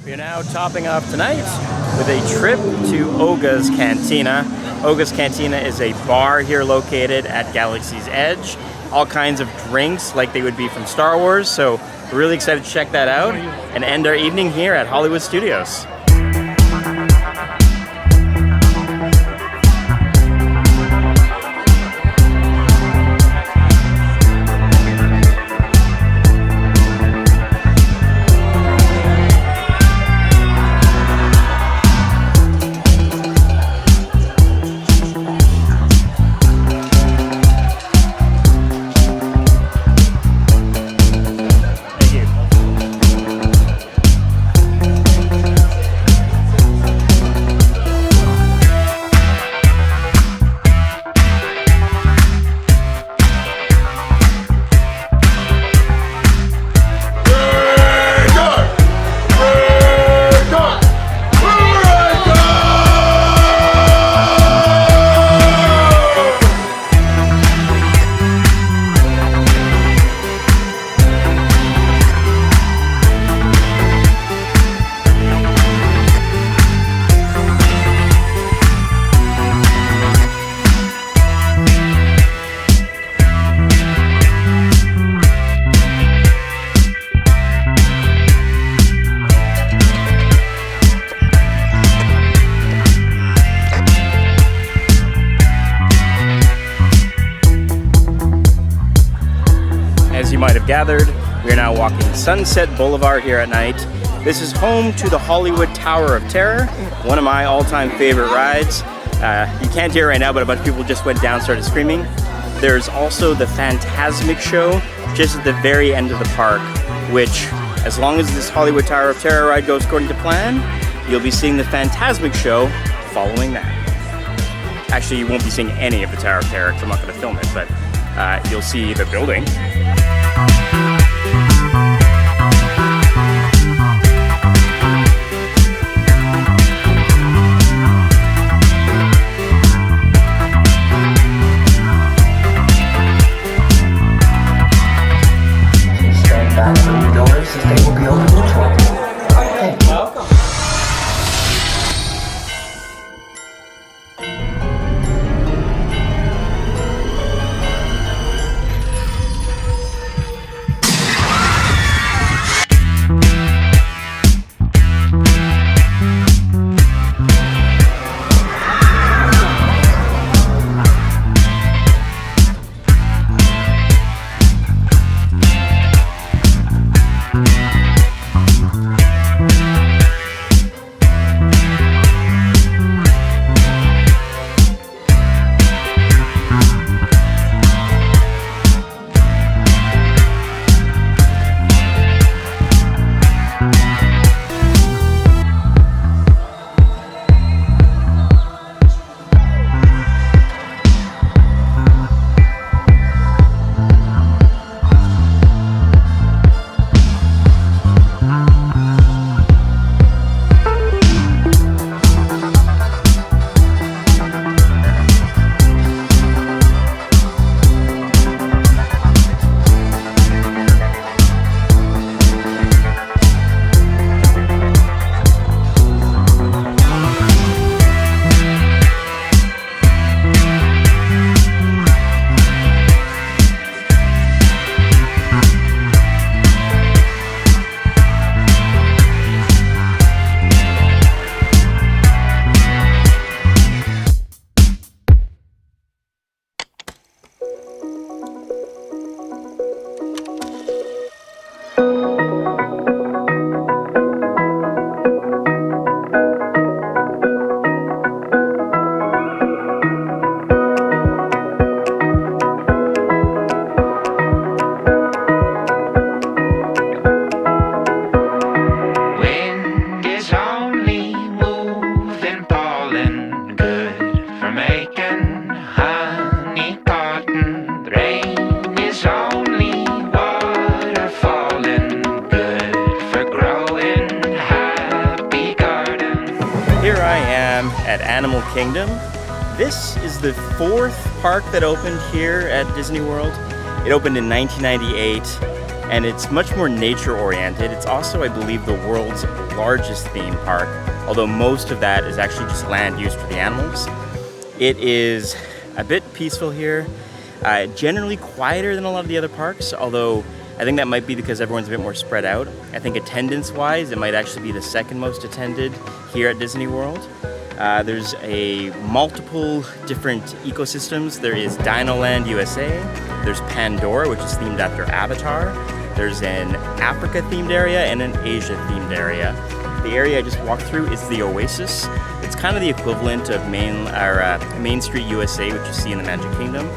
We're now topping off tonight with a trip to Oga's Cantina. Oga's Cantina is a bar here located at Galaxy's Edge. All kinds of drinks like they would be from Star Wars, so we're really excited to check that out and end our evening here at Hollywood Studios. might have gathered, we are now walking Sunset Boulevard here at night. This is home to the Hollywood Tower of Terror, one of my all-time favorite rides. You can't hear it right now, but a bunch of people just went down and started screaming. There's also the Phantasmic Show just at the very end of the park, which, as long as this Hollywood Tower of Terror ride goes according to plan, you'll be seeing the Phantasmic Show following that. Actually, you won't be seeing any of the Tower of Terror because I'm not going to film it, but you'll see the building. Stand back from the doors as they will be open shortly. Hey, welcome. Animal Kingdom. This is the 4th park that opened here at Disney World. It opened in 1998 and it's much more nature oriented. It's also, I believe, the world's largest theme park, although most of that is actually just land used for the animals. It is a bit peaceful here, generally quieter than a lot of the other parks, although I think that might be because everyone's a bit more spread out. I think attendance-wise, it might actually be the 2nd most attended here at Disney World. There's multiple different ecosystems. There is Dinoland U.S.A. There's Pandora, which is themed after Avatar. There's an Africa themed area and an Asia themed area. The area I just walked through is the Oasis. It's kind of the equivalent of Mainstreet U.S.A, which you see in the Magic Kingdom.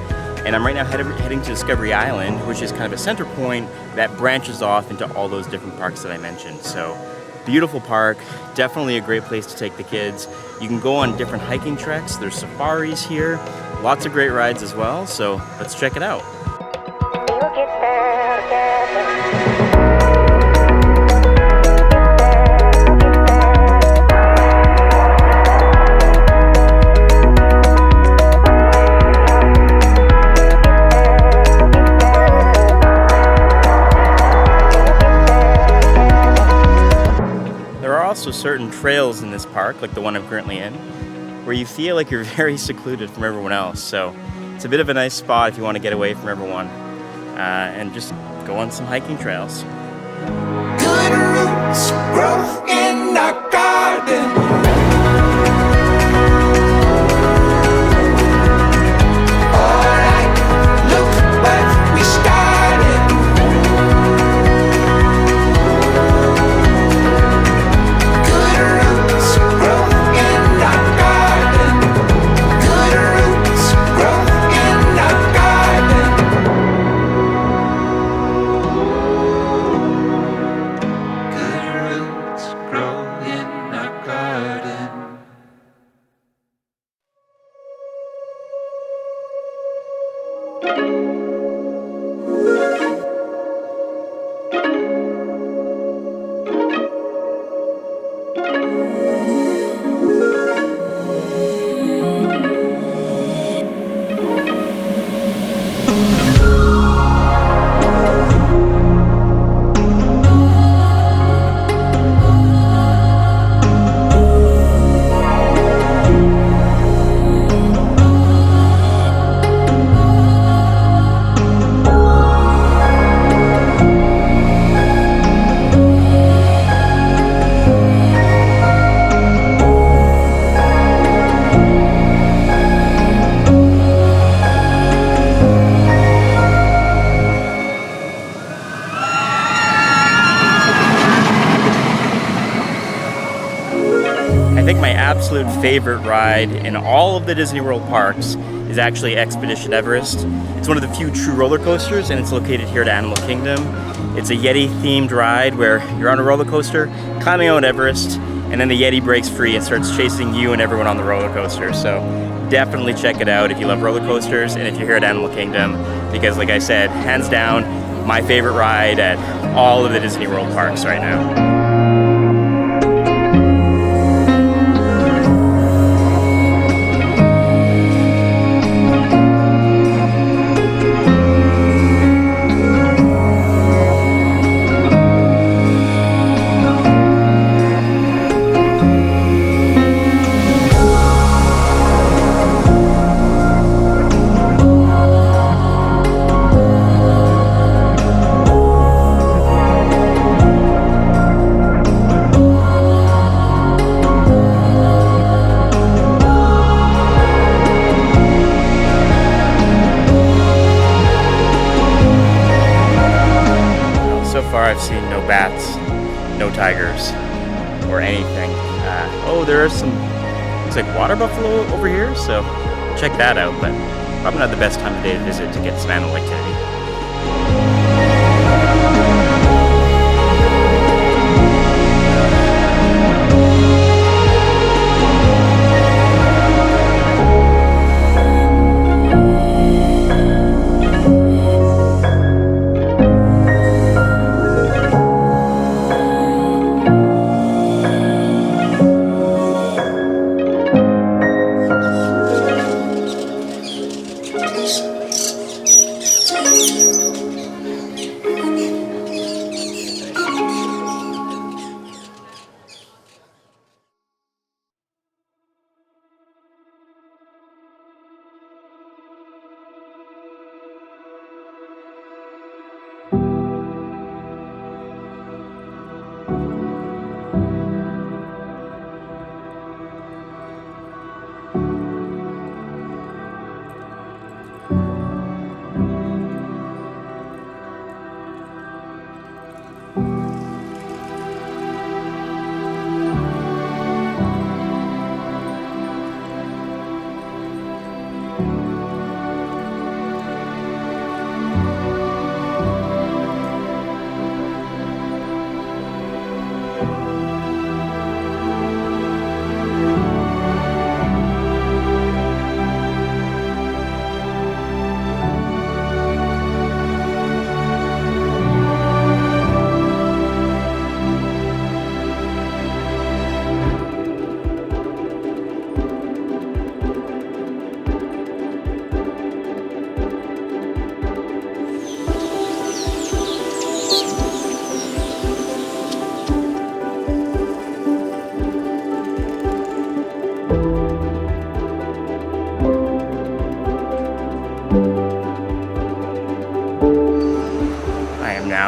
And I'm right now heading to Discovery Island, which is kind of a center point that branches off into all those different parks that I mentioned. So, beautiful park, definitely a great place to take the kids. You can go on different hiking treks. There's safaris here, lots of great rides as well. So let's check it out. Also certain trails in this park, like the one I'm currently in, where you feel like you're very secluded from everyone else. So it's a bit of a nice spot if you want to get away from everyone and just go on some hiking trails. Good roots, growth in our garden. Alright, look where we started. I think my absolute favorite ride in all of the Disney World parks is actually Expedition Everest. It's one of the few true roller coasters, and it's located here at Animal Kingdom. It's a Yeti themed ride where you're on a roller coaster, climbing Mount Everest, and then the Yeti breaks free and starts chasing you and everyone on the roller coaster. So definitely check it out if you love roller coasters and if you're here at Animal Kingdom, because like I said, hands down, my favorite ride at all of the Disney World parks right now. I've seen no bats, no tigers, or anything. Oh, there are some, looks like water buffalo over here, so check that out, but probably not the best time of day to visit to get some animal activity.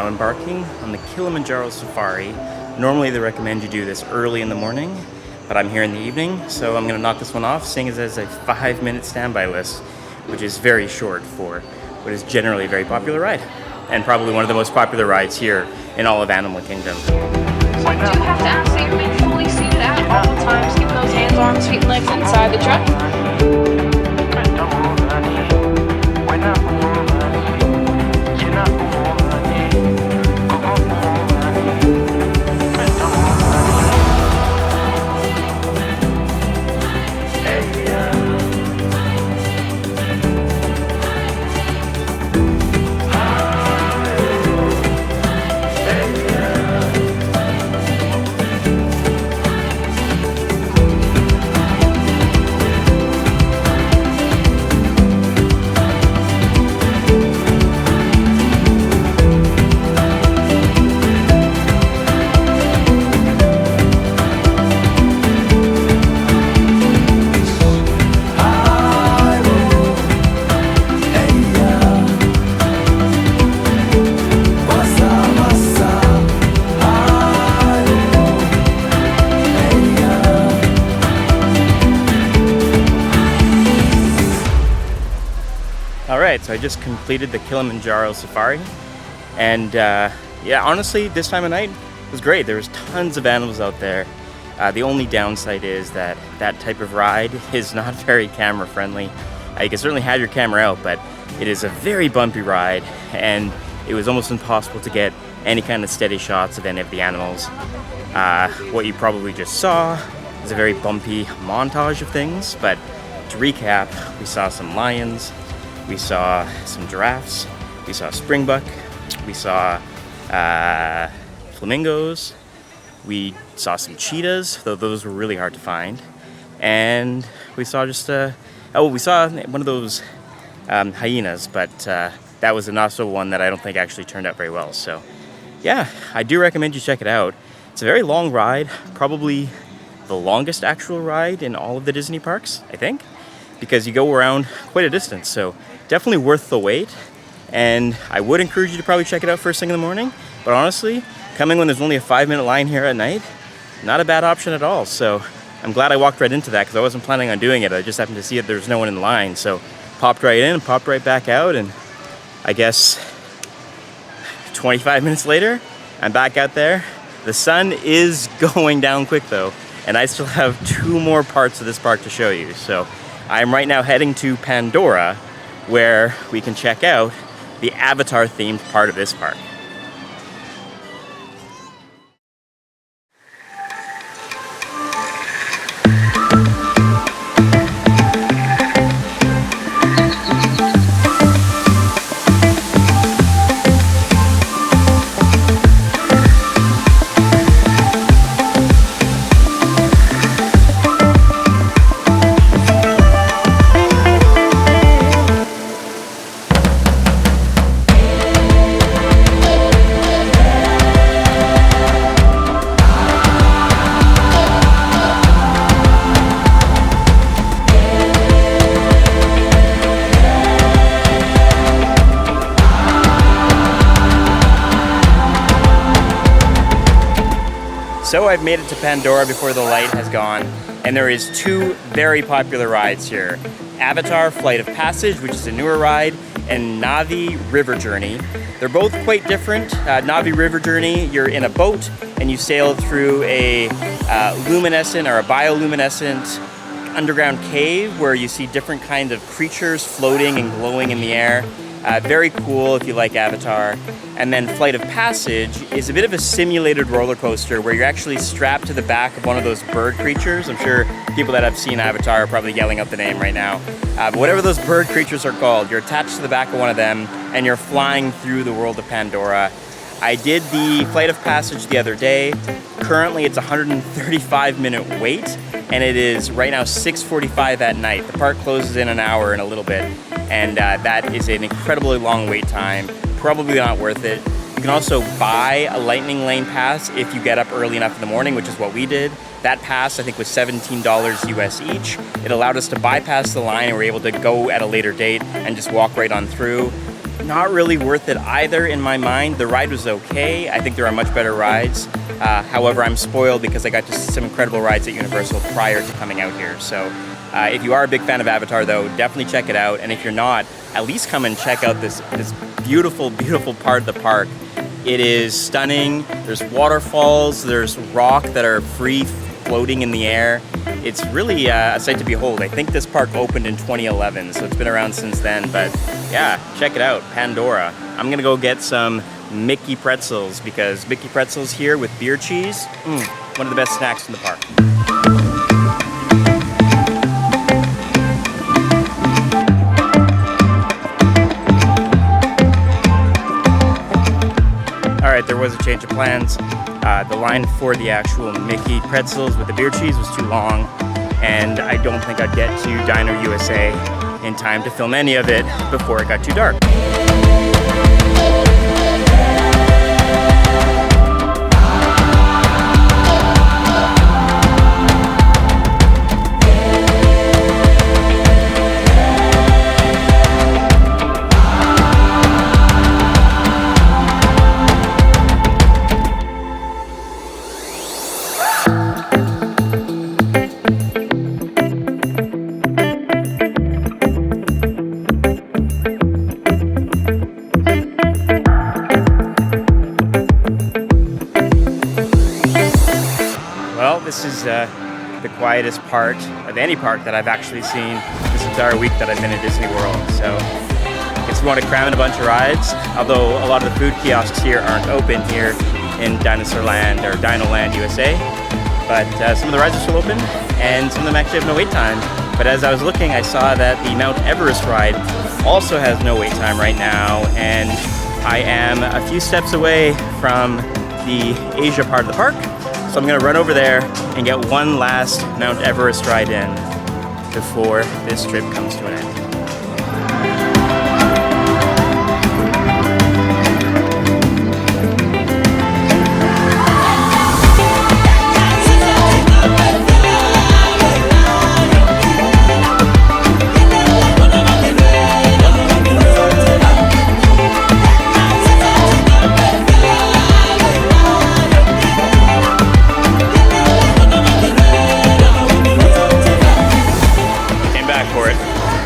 Embarking on the Kilimanjaro Safari. Normally they recommend you do this early in the morning, but I'm here in the evening, so I'm going to knock this one off, seeing as there's a 5-minute standby list, which is very short for what is generally a very popular ride, and probably one of the most popular rides here in all of Animal Kingdom. So you do have to ask that you remain fully seated at all times, keeping those hands, arms, feet, and legs inside the truck. So I just completed the Kilimanjaro Safari. And yeah, honestly, this time of night was great. There was tons of animals out there. The only downside is that that type of ride is not very camera friendly. You can certainly have your camera out, but it is a very bumpy ride, and it was almost impossible to get any kind of steady shots of any of the animals. What you probably just saw is a very bumpy montage of things, but to recap, we saw some lions, we saw some giraffes, we saw springbuck, we saw flamingos, we saw some cheetahs, though those were really hard to find, and we saw just we saw one of those hyenas, but that was not so one that I don't think actually turned out very well. So yeah, I do recommend you check it out. It's a very long ride, probably the longest actual ride in all of the Disney parks, I think, because you go around quite a distance, so definitely worth the wait. And I would encourage you to probably check it out first thing in the morning, but honestly, coming when there's only a 5-minute line here at night, not a bad option at all. So I'm glad I walked right into that because I wasn't planning on doing it. I just happened to see that there's no one in line, so popped right in, popped right back out, and I guess 25 minutes later, I'm back out there. The sun is going down quick though, and I still have 2 more parts of this park to show you. So I'm right now heading to Pandora, where we can check out the Avatar themed part of this park. So I've made it to Pandora before the light has gone, and there is 2 very popular rides here. Avatar Flight of Passage, which is a newer ride, and Na'vi River Journey. They're both quite different. Na'vi River Journey, you're in a boat and you sail through a luminescent or a bioluminescent underground cave where you see different kinds of creatures floating and glowing in the air. Very cool if you like Avatar. And then Flight of Passage is a bit of a simulated roller coaster where you're actually strapped to the back of one of those bird creatures. I'm sure people that have seen Avatar are probably yelling out the name right now. But whatever those bird creatures are called, you're attached to the back of one of them and you're flying through the world of Pandora. I did the Flight of Passage the other day. Currently it's a 135-minute wait, and it is right now 6:45 at night. The park closes in an hour in a little bit, and that is an incredibly long wait time. Probably not worth it. You can also buy a Lightning Lane pass if you get up early enough in the morning, which is what we did. That pass, I think, was $17 US each. It allowed us to bypass the line and we're able to go at a later date and just walk right on through. Not really worth it either in my mind. The ride was okay. I think there are much better rides. However, I'm spoiled because I got to see some incredible rides at Universal prior to coming out here. So if you are a big fan of Avatar though, definitely check it out. And if you're not, at least come and check out this beautiful, beautiful part of the park. It is stunning. There's waterfalls, there's rock that are free floating in the air. It's really a sight to behold. I think this park opened in 2011, so it's been around since then. But yeah, check it out, Pandora. I'm gonna go get some Mickey pretzels because Mickey pretzels here with beer cheese, one of the best snacks in the park. All right, there was a change of plans. The line for the actual Mickey pretzels with the beer cheese was too long, and I don't think I'd get to Dinoland U.S.A. in time to film any of it before it got too dark. this is the quietest part of any park that I've actually seen this entire week that I've been at Disney World. So I guess we want to cram in a bunch of rides, although a lot of the food kiosks here aren't open here in Dinosaurland or Dinoland U.S.A. But some of the rides are still open, and some of them actually have no wait time. But as I was looking, I saw that the Mount Everest ride also has no wait time right now, and I am a few steps away from the Asia part of the park. So I'm gonna run over there and get one last Mount Everest ride in before this trip comes to an end.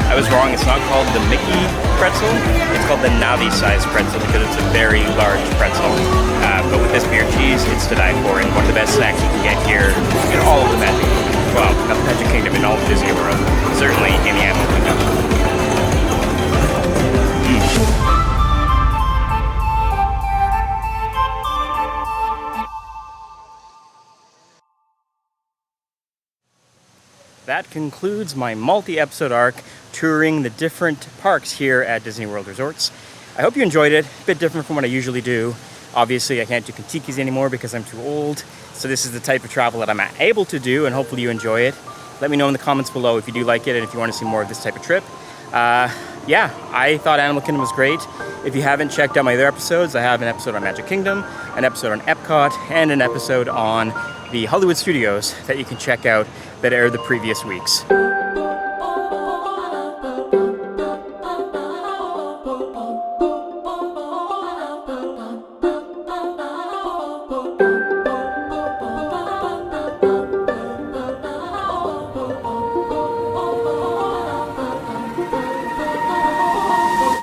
I was wrong, it's not called the Mickey pretzel, it's called the Navi-sized pretzel because it's a very large pretzel. But with this beer cheese, it's to die for, and one of the best snacks you can get here in all of the Magic Kingdom. Well, not the Magic Kingdom, in all of Disney World. Certainly in the Animal Kingdom. That concludes my multi-episode arc touring the different parks here at Disney World Resorts. I hope you enjoyed it. A bit different from what I usually do. Obviously, I can't do Kentucky's anymore because I'm too old. So this is the type of travel that I'm able to do, and hopefully you enjoy it. Let me know in the comments below if you do like it and if you want to see more of this type of trip. Yeah, I thought Animal Kingdom was great. If you haven't checked out my other episodes, I have an episode on Magic Kingdom, an episode on Epcot, and an episode on the Hollywood Studios that you can check out that aired the previous weeks.